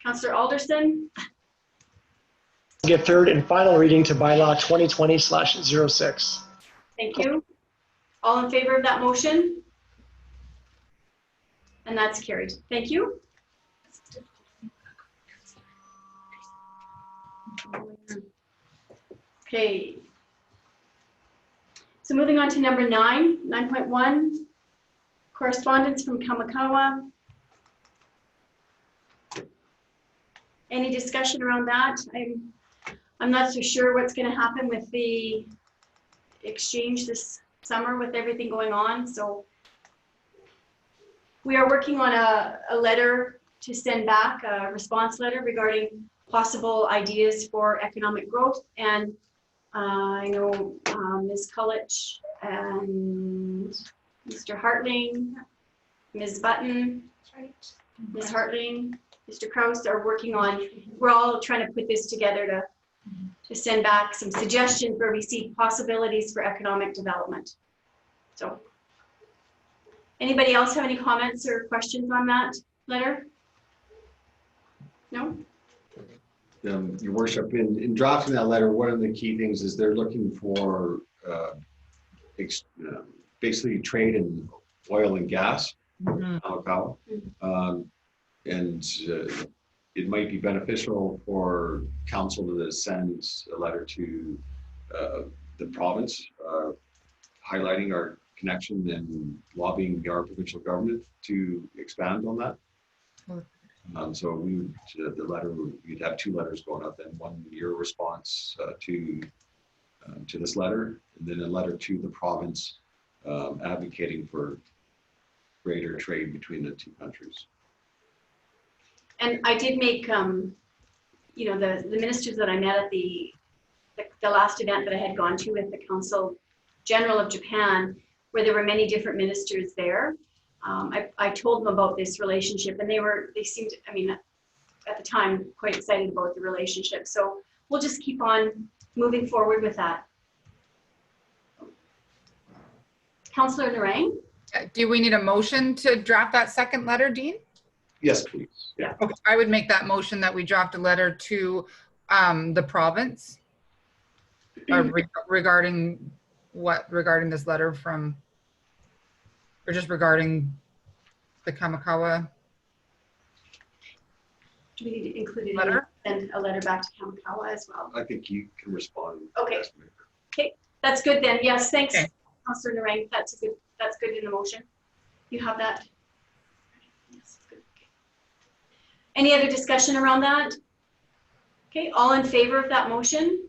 Councillor Alderson. Give third and final reading to bylaw 2020/06. Thank you. All in favor of that motion? And that's carried. Thank you. Okay. So moving on to number 9.1, correspondence from Kamakawa. Any discussion around that? I'm not so sure what's going to happen with the exchange this summer with everything going on. So we are working on a letter to send back, a response letter regarding possible ideas for economic growth. And I know Ms. Kulich and Mr. Hartling, Ms. Button, Ms. Hartling, Mr. Kraus are working on, we're all trying to put this together to send back some suggestions where we see possibilities for economic development. So anybody else have any comments or questions on that letter? No? Your Worship, in drafting that letter, one of the key things is they're looking for basically trade in oil and gas, Kamakawa. And it might be beneficial for council to send a letter to the province highlighting our connection and lobbying our provincial government to expand on that. So we would, the letter, we'd have two letters going out, then one your response to this letter, and then a letter to the province advocating for greater trade between the two countries. And I did make, you know, the ministers that I met at the last event that I had gone to with the Council General of Japan, where there were many different ministers there. I told them about this relationship, and they seemed, I mean, at the time, quite excited about the relationship. So we'll just keep on moving forward with that. Councillor Narang? Do we need a motion to draft that second letter, Dean? Yes, please. Yeah. Okay, I would make that motion that we draft a letter to the province regarding this letter from, or just regarding the Kamakawa. Do we need to include it letter? And a letter back to Kamakawa as well? I think you can respond. Okay. Okay, that's good then. Yes, thanks, Okay. Councillor Narang. That's good in the motion. You have that? Yes, good. Okay. Any other discussion around that? Okay, all in favor of that motion?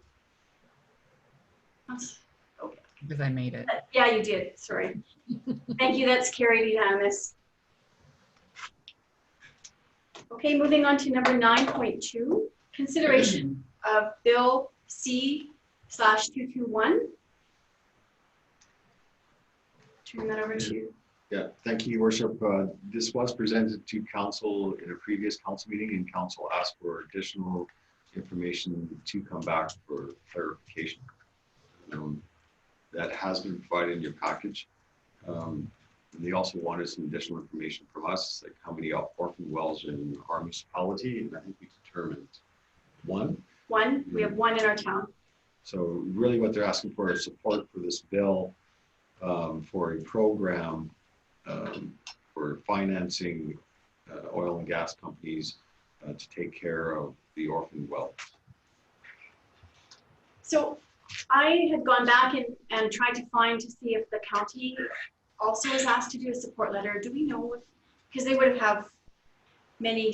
Okay. Because I made it. Yeah, you did. Sorry. Thank you. That's carried unanimous. Okay, moving on to number 9.2, consideration of Bill C/221. Turn that over to you. Yeah, thank you, Your Worship. This was presented to council in a previous council meeting, and council asked for additional information to come back for clarification. That has been provided in your package. They also wanted some additional information from us, like how many orphan wells in our municipality, and I think we determined one. One, we have one in our town. So really what they're asking for is support for this bill for a program for financing oil and gas companies to take care of the orphan wells. So I had gone back and tried to find to see if the county also was asked to do a support letter. Do we know? Because they would have many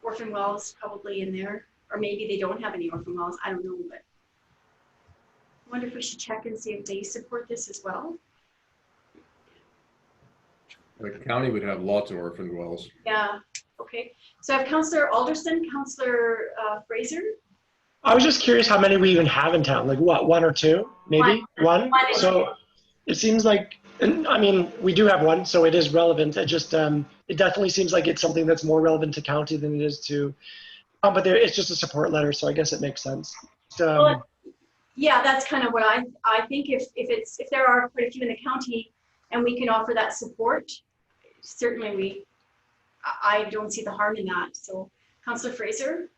orphan wells probably in there, or maybe they don't have any orphan wells. I don't know, but I wonder if we should check and see if they support this as well. The county would have lots of orphan wells. Yeah. Okay. So I have Councillor Alderson, Councillor Fraser. I was just curious how many we even have in town, like what, one or two, maybe? One? So it seems like, and I mean, we do have one, so it is relevant. It just, it definitely seems like it's something that's more relevant to county than it is to, but it's just a support letter, so I guess it makes sense. Well, yeah, that's kind of what I think. If there are quite a few in the county and we can offer that support, certainly I don't see the harm in that. So Councillor Fraser?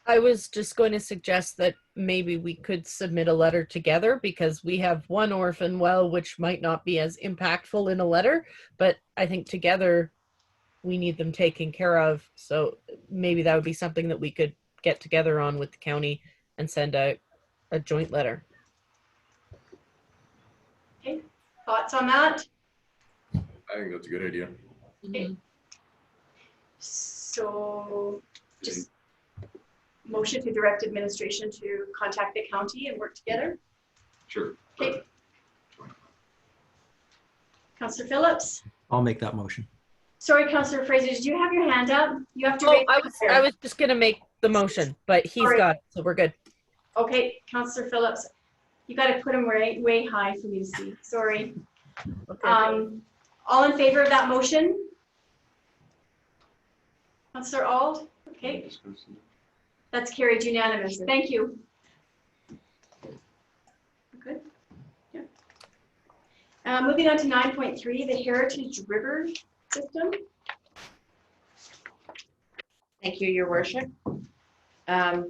I was just going to suggest that maybe we could submit a letter together, because we have one orphan well, which might not be as impactful in a letter, but I think together we need them taken care of. So maybe that would be something that we could get together on with the county and send a joint letter. Okay, thoughts on that? I think that's a good idea. Okay. So just motion to direct administration to contact the county and work together. Sure. Okay. Councillor Phillips? I'll make that motion. Sorry, Councillor Fraser, did you have your hand up? You have to Oh, raise I was just going to make the motion, but he's got it, so we're good. Okay, Councillor Phillips, you got to put him way high for me to see. Sorry. Okay. All in favor of that motion? Councillor Auld? Okay, that's carried unanimous. Thank you. Good. Yeah. Moving on to 9.3, the Heritage River System. Thank you, Your Worship. Back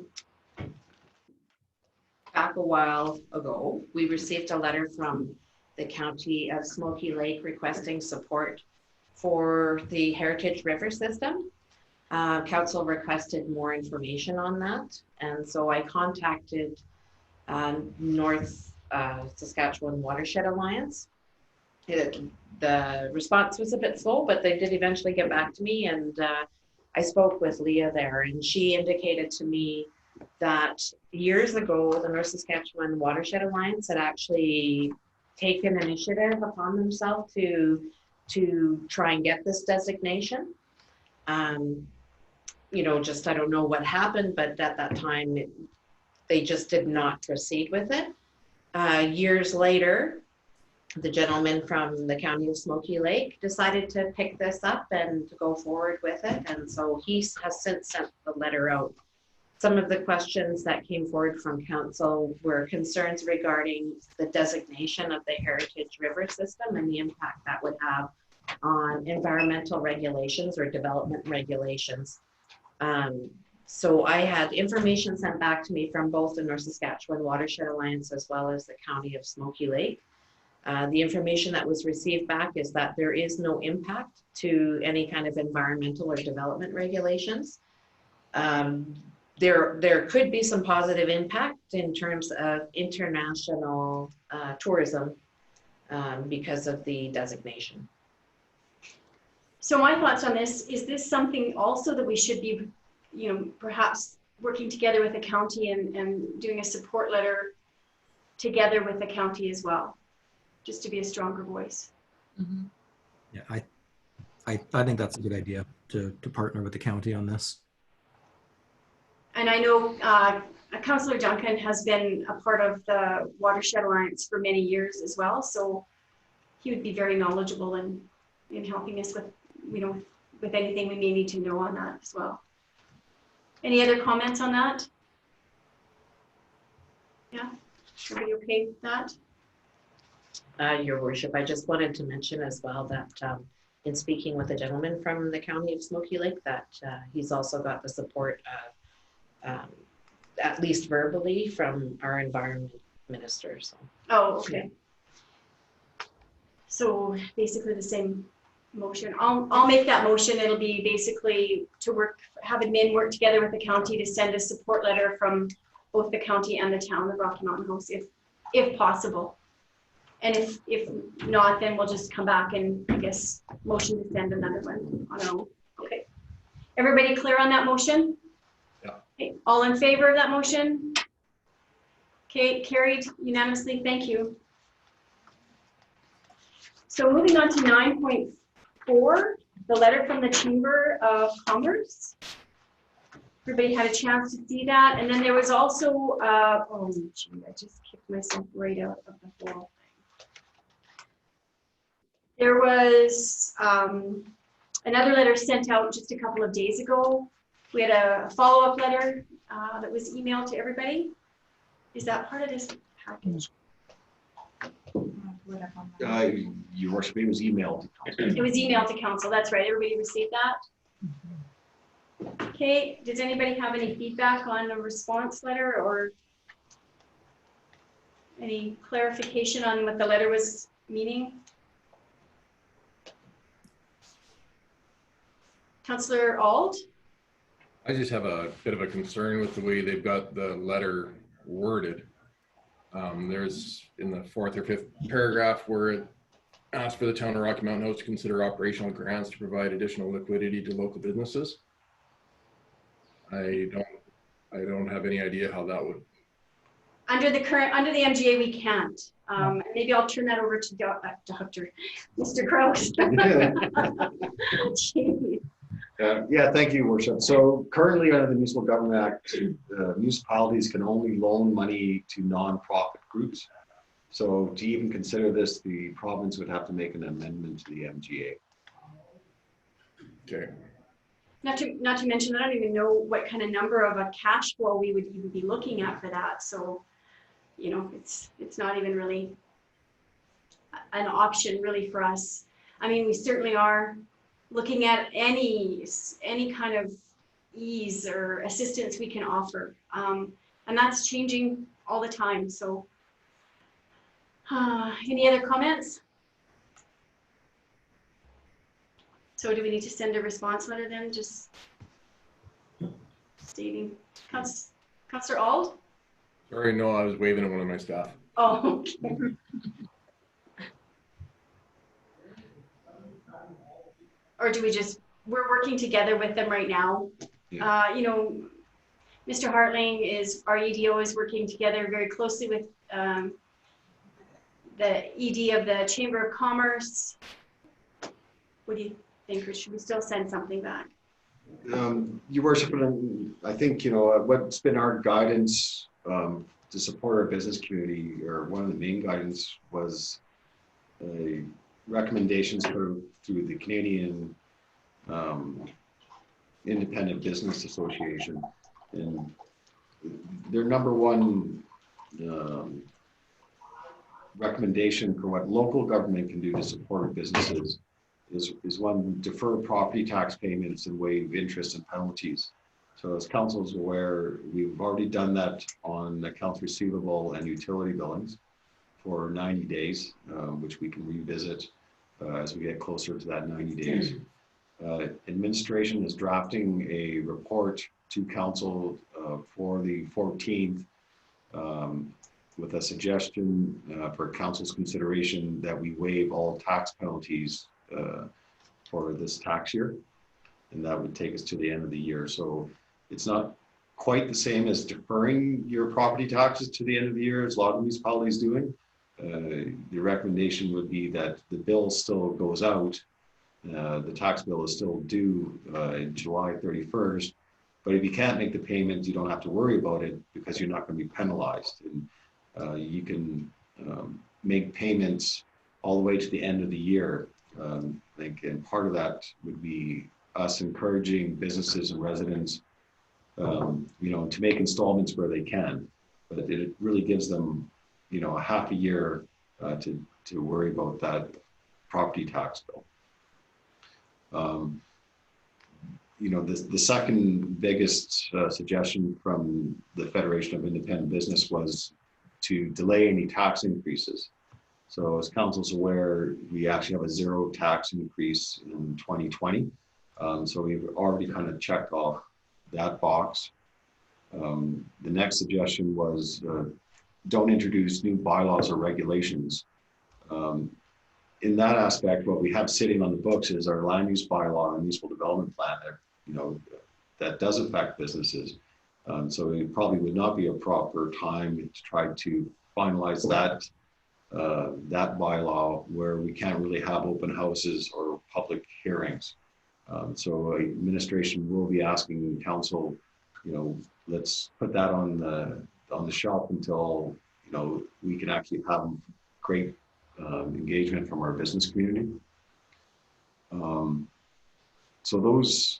a while ago, we received a letter from the County of Smoky Lake requesting support for the Heritage River System. Council requested more information on that, and so I contacted North Saskatchewan Watershed Alliance. The response was a bit slow, but they did eventually get back to me, and I spoke with Leah there, and she indicated to me that years ago, the North Saskatchewan Watershed Alliance had actually taken initiative upon themselves to try and get this designation. You know, just I don't know what happened, but at that time, they just did not proceed with it. Years later, the gentleman from the County of Smoky Lake decided to pick this up and to go forward with it. And so he has since sent the letter out. Some of the questions that came forward from council were concerns regarding the designation of the Heritage River system and the impact that would have on environmental regulations or development regulations. So I had information sent back to me from both the North Saskatchewan Watershed Alliance as well as the County of Smoky Lake. The information that was received back is that there is no impact to any kind of environmental or development regulations. There could be some positive impact in terms of international tourism because of the designation. So my thoughts on this, is this something also that we should be, you know, perhaps working together with the county and doing a support letter together with the county as well, just to be a stronger voice? Mm-hmm. Yeah, I think that's a good idea to partner with the county on this. And I know Councillor Duncan has been a part of the Watershed Alliance for many years as well, so he would be very knowledgeable in helping us with, you know, with anything we may need to know on that as well. Any other comments on that? Yeah, everybody okay with that? Your Worship, I just wanted to mention as well that in speaking with the gentleman from the County of Smoky Lake, that he's also got the support of, at least verbally, from our environment minister. So. Oh, okay. So basically the same motion. I'll make that motion. It'll be basically to have admin work together with the county to send a support letter from both the county and the town of Rocky Mountain House, if possible. And if not, then we'll just come back and, I guess, motion to send another one on our own. Okay. Everybody clear on that motion? Yeah. Okay. All in favor of that motion? Okay, carried unanimously. Thank you. So moving on to 9.4, the letter from the Chamber of Commerce. Everybody had a chance to see that. And then there was also, oh gee, I just kicked myself right out of the whole thing. There was another letter sent out just a couple of days ago. We had a follow-up letter that was emailed to everybody. Is that part of this package? Your Worship, it was emailed to council. It was emailed to council. That's right. Everybody received that? Okay. Does anybody have any feedback on the response letter or any clarification on what the letter was meaning? Councillor Auld? I just have a bit of a concern with the way they've got the letter worded. There's in the 4th or 5th paragraph where it asks for the town of Rocky Mountain House to consider operational grants to provide additional liquidity to local businesses. I don't have any idea how that would. Under the MGA, we can't. Maybe I'll turn that over to Mr. Kraus. Yeah, thank you, Worship. So currently under the Municipal Government Act, municipalities can only loan money to nonprofit groups. So to even consider this, the province would have to make an amendment to the MGA. Okay. Not to mention, I don't even know what kind of number of a cash flow we would even be looking at for that. So, you know, it's not even really an option really for us. I mean, we certainly are looking at any kind of ease or assistance we can offer. And that's changing all the time. So any other comments? So do we need to send a response letter then, just stating? Councillor Auld? Sorry, no, I was waving at one of my staff. Oh, okay. Or do we just, we're working together with them right now. Yeah. You know, Mr. Hartling our EDO is working together very closely with the ED of the Chamber of Commerce. What do you think, or should we still send something back? Your Worship, I think, you know, what's been our guidance to support our business community, or one of the main guidance was recommendations through the Canadian Independent Business Association, and their number one recommendation for what local government can do to support businesses is one, defer property tax payments and waive interest and penalties. So as council is aware, we've already done that on accounts receivable and utility billings for 90 days, which we can revisit as we get closer to that 90 days. Administration is drafting a report to council for the 14th with a suggestion for council's consideration that we waive all tax penalties for this tax year. And that would take us to the end of the year. So it's not quite the same as deferring your property taxes to the end of the year, as a lot of municipalities doing. The recommendation would be that the bill still goes out. The tax bill is still due in July 31st. But if you can't make the payment, you don't have to worry about it because you're not going to be penalized. And you can make payments all the way to the end of the year. I think, and part of that would be us encouraging businesses and residents, to make installments where they can. But it really gives them, a half a year to worry about that property tax bill. The second biggest suggestion from the Federation of Independent Business was to delay any tax increases. So as council's aware, we actually have a zero tax increase in 2020. So we've already kind of checked off that box. The next suggestion was don't introduce new bylaws or regulations. In that aspect, what we have sitting on the books is our land use bylaw and municipal development plan that, that does affect businesses. So it probably would not be a proper time to try to finalize that bylaw where we can't really have open houses or public hearings. So administration will be asking council, let's put that on the shelf until we can actually have great engagement from our business community. So those.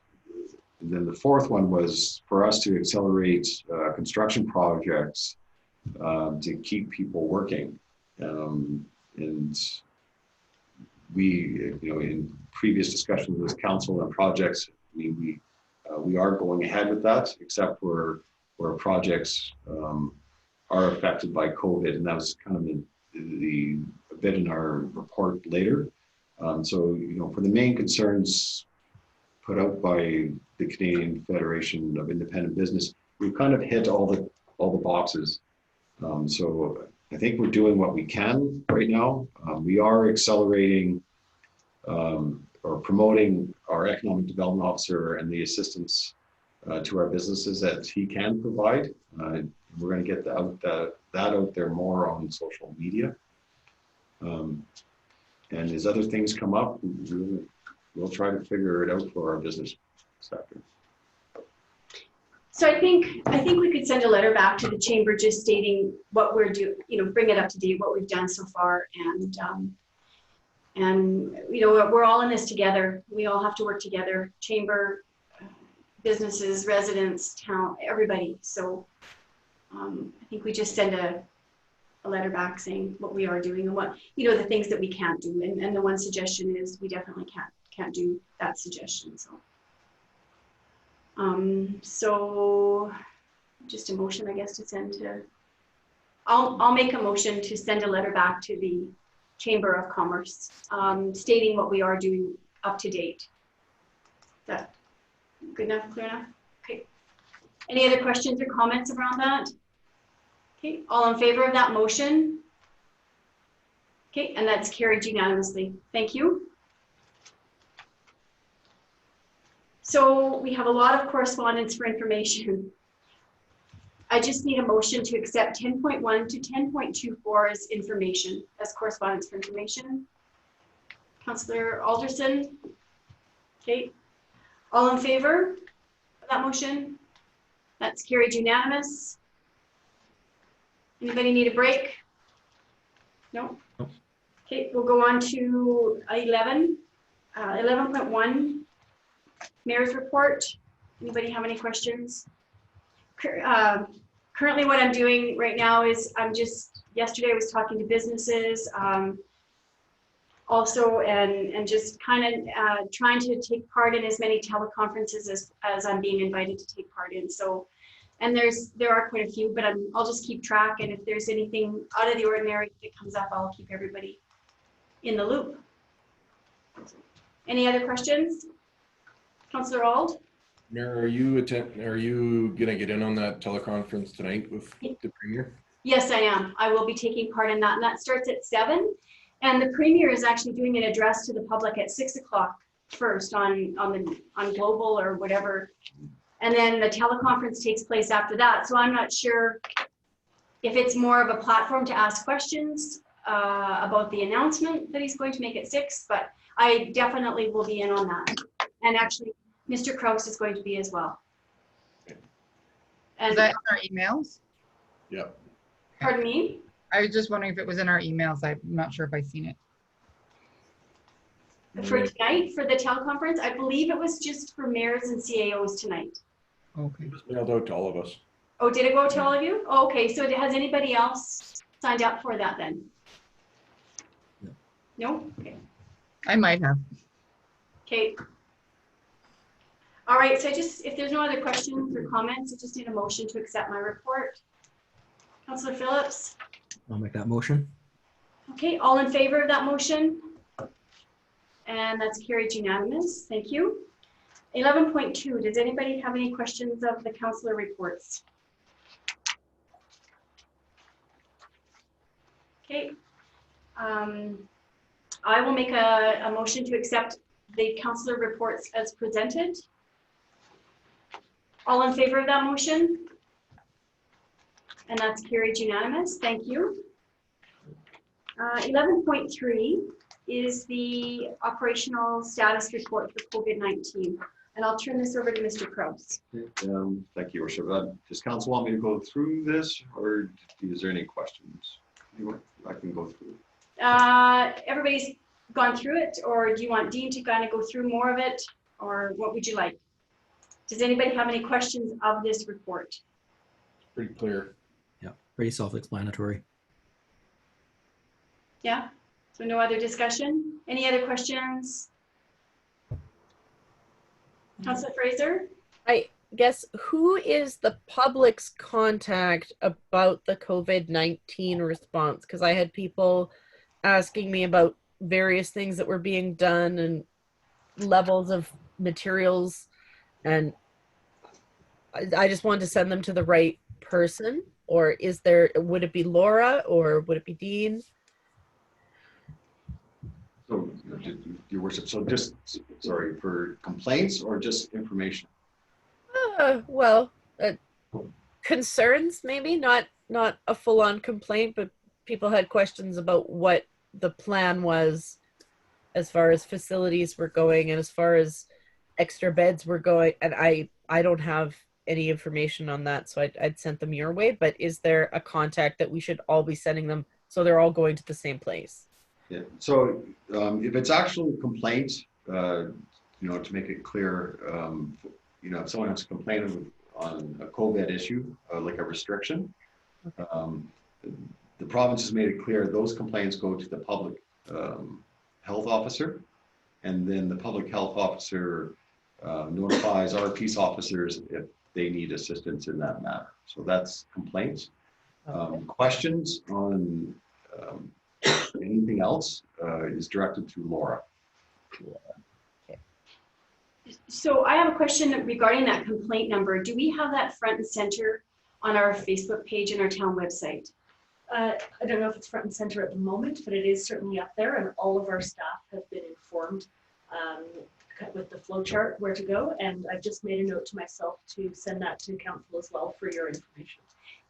Then the fourth one was for us to accelerate construction projects to keep people working. And we, in previous discussions with council and projects, we are going ahead with that, except where projects are affected by COVID, and that was kind of the bit in our report later. So for the main concerns put out by the Canadian Federation of Independent Business, we've kind of hit all the boxes. So I think we're doing what we can right now. We are accelerating or promoting our economic development officer and the assistance to our businesses that he can provide. We're going to get that out there more on social media. And as other things come up, we'll try to figure it out for our business sector. So I think we could send a letter back to the chamber just stating what we're doing, bring it up to date, what we've done so far, and we're all in this together. We all have to work together, chamber, businesses, residents, town, everybody. So I think we just send a letter back saying what we are doing and what, the things that we can't do. And the one suggestion is we definitely can't do that suggestion. So just a motion, I guess, to send to, I'll make a motion to send a letter back to the Chamber of Commerce stating what we are doing up to date. Is that good enough, clear enough? Okay. Any other questions or comments around that? Okay, all in favor of that motion? Okay, and that's carried unanimously. Thank you. So we have a lot of correspondence for information. I just need a motion to accept 10.1 to 10.24 as information, as correspondence for information. Councillor Alderson? Okay, all in favor of that motion? That's carried unanimous. Anybody need a break? No? Okay, we'll go on to 11.1, Mayor's Report. Anybody have any questions? Currently what I'm doing right now is yesterday I was talking to businesses also and just kind of trying to take part in as many teleconferences as I'm being invited to take part in. So, and there are quite a few, but I'll just keep track, and if there's anything out of the ordinary that comes up, I'll keep everybody in the loop. Any other questions? Councillor Auld? Mayor, are you gonna get in on that teleconference tonight with the Premier? Yes, I am. I will be taking part in that, and that starts at 7. And the Premier is actually doing an address to the public at 6 o'clock first on Global or whatever. And then the teleconference takes place after that. So I'm not sure if it's more of a platform to ask questions about the announcement that he's going to make at 6, but I definitely will be in on that. And actually, Mr. Kraus is going to be as well. And Is that in our emails? Yep. Pardon me? I was just wondering if it was in our emails. I'm not sure if I've seen it. For tonight, for the teleconference, I believe it was just for mayors and CAOs tonight. Okay. It was mailed out to all of us. Oh, did it go to all of you? Oh, okay, so has anybody else signed up for that then? No? Okay. I might have. Okay. All right, so if there's no other questions or comments, I just need a motion to accept my report. Councillor Phillips? I'll make that motion. Okay, all in favor of that motion? And that's carried unanimous. Thank you. 11.2, does anybody have any questions of the councillor reports? Okay. I will make a motion to accept the councillor reports as presented. All in favor of that motion? And that's carried unanimous. Thank you. 11.3 is the operational status report for COVID-19. And I'll turn this over to Mr. Kraus. Thank you, Your Worship. Does council want me to go through this, or is there any questions? I can go through. Everybody's gone through it, or do you want Dean to kind of go through more of it, or what would you like? Does anybody have any questions of this report? Pretty clear. Yeah, pretty self-explanatory. Yeah, so no other discussion? Any other questions? Councillor Fraser? I guess, who is the public's contact about the COVID-19 response? Because I had people asking me about various things that were being done and levels of materials, and I just wanted to send them to the right person. Or would it be Laura, or would it be Dean? So, Your Worship, so just, sorry, for complaints or just information? Concerns, maybe not a full-on complaint, but people had questions about what the plan was as far as facilities were going and as far as extra beds were going. And I don't have any information on that, so I'd sent them your way. But is there a contact that we should all be sending them so they're all going to the same place? Yeah. So if it's actual complaints, to make it clear, if someone has complained on a COVID issue, like a restriction, the province has made it clear those complaints go to the public health officer, and then the public health officer notifies our peace officers if they need assistance in that matter. So that's complaints. Questions on anything else is directed to Laura. So I have a question regarding that complaint number. Do we have that front and center on our Facebook page and our town website? I don't know if it's front and center at the moment, but it is certainly up there, and all of our staff have been informed with the flow chart where to go. And I've just made a note to myself to send that to council as well for your information.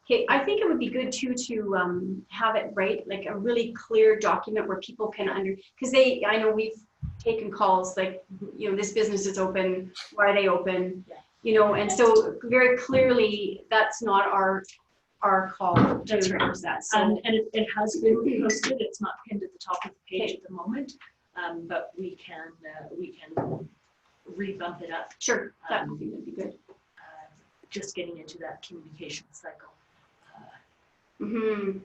Okay, I think it would be good too to have it like a really clear document where people can because I know we've taken calls like, this business is open, why are they open? Yeah. And so very clearly that's not our our call to That's right. enforce that. So, And it has been posted. It's not pinned at the top of the page at the moment, but we can rebump it up. sure, that would be good. Just getting into that communication cycle. Mm-hmm.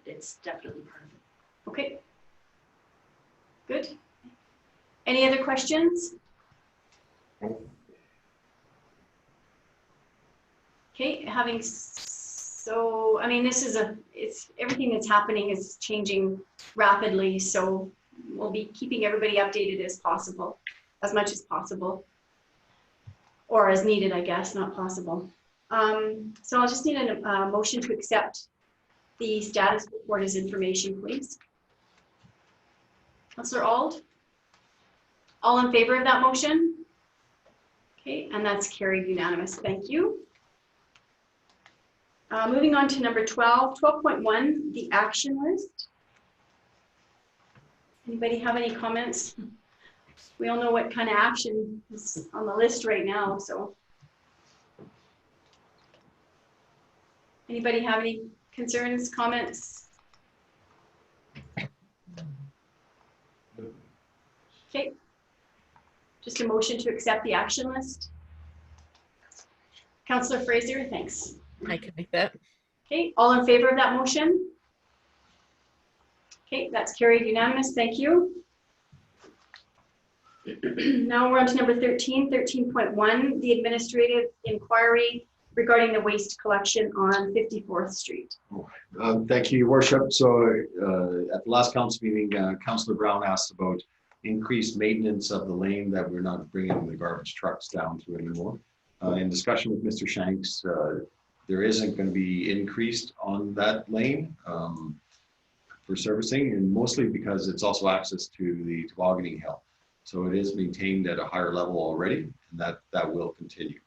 It's definitely part of it. Okay. Good. Any other questions? Okay, so, I mean, it's everything that's happening is changing rapidly, so we'll be keeping everybody updated as possible, as much as possible. Or as needed, I guess, not possible. So I'll just need a motion to accept the status report as information, please. Councillor Auld? All in favor of that motion? Okay, and that's carried unanimous. Thank you. Moving on to number 12, 12.1, the action list. Anybody have any comments? We all know what kind of action is on the list right now, so. Anybody have any concerns, comments? Okay. Just a motion to accept the action list. Councillor Fraser, thanks. I can make that. Okay, all in favor of that motion? Okay, that's carried unanimous. Thank you. Now we're on to number 13, 13.1, the administrative inquiry regarding the waste collection on 54th Street. Thank you, Your Worship. So at the last council meeting, Councillor Brown asked about increased maintenance of the lane that we're not bringing the garbage trucks down to anymore. In discussion with Mr. Shanks, there isn't going to be increased on that lane for servicing, and mostly because it's also access to the tobogganing hill. So it is maintained at a higher level already, and that will continue.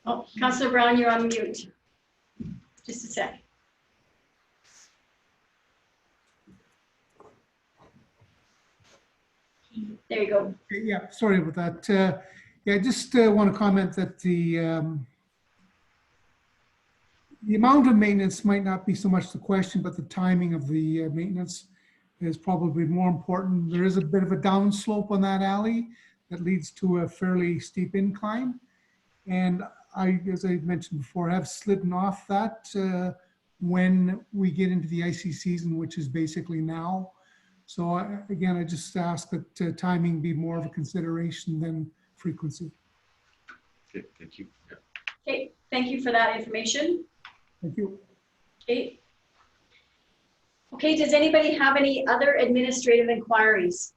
Oh, Councillor Brown, you're on mute. Just a sec. There you go. Yeah, sorry about that. Yeah, I just want to comment that the amount of maintenance might not be so much the question, but the timing of the maintenance is probably more important. There is a bit of a downslope on that alley that leads to a fairly steep incline. And as I mentioned before, have slidden off that when we get into the icy season, which is basically now. So again, I just ask that timing be more of a consideration than frequency. Okay, thank you. Yeah. Okay, thank you for that information. Thank you. Okay. Okay, does anybody have any other administrative inquiries?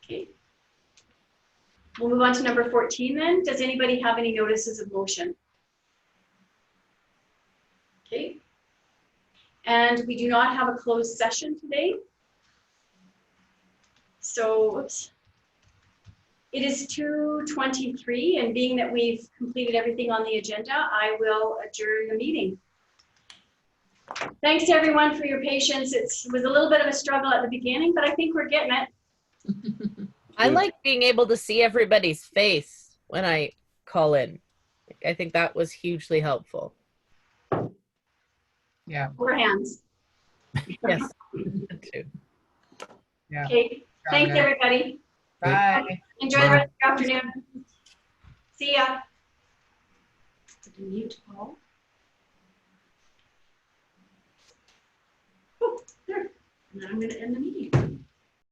Okay. We'll move on to number 14 then. Does anybody have any notices of motion? Okay. And we do not have a closed session today. So, whoops. It is 2:23, and being that we've completed everything on the agenda, I will adjourn the meeting. Thanks to everyone for your patience. It was a little bit of a struggle at the beginning, but I think we're getting it. I like being able to see everybody's face when I call in. I think that was hugely helpful. Yeah. Four hands. Yes. Yeah. Okay. Thanks, everybody. Bye. Enjoy the rest of your afternoon. See ya. Did you mute all? Oh, there. And then I'm going to end the meeting.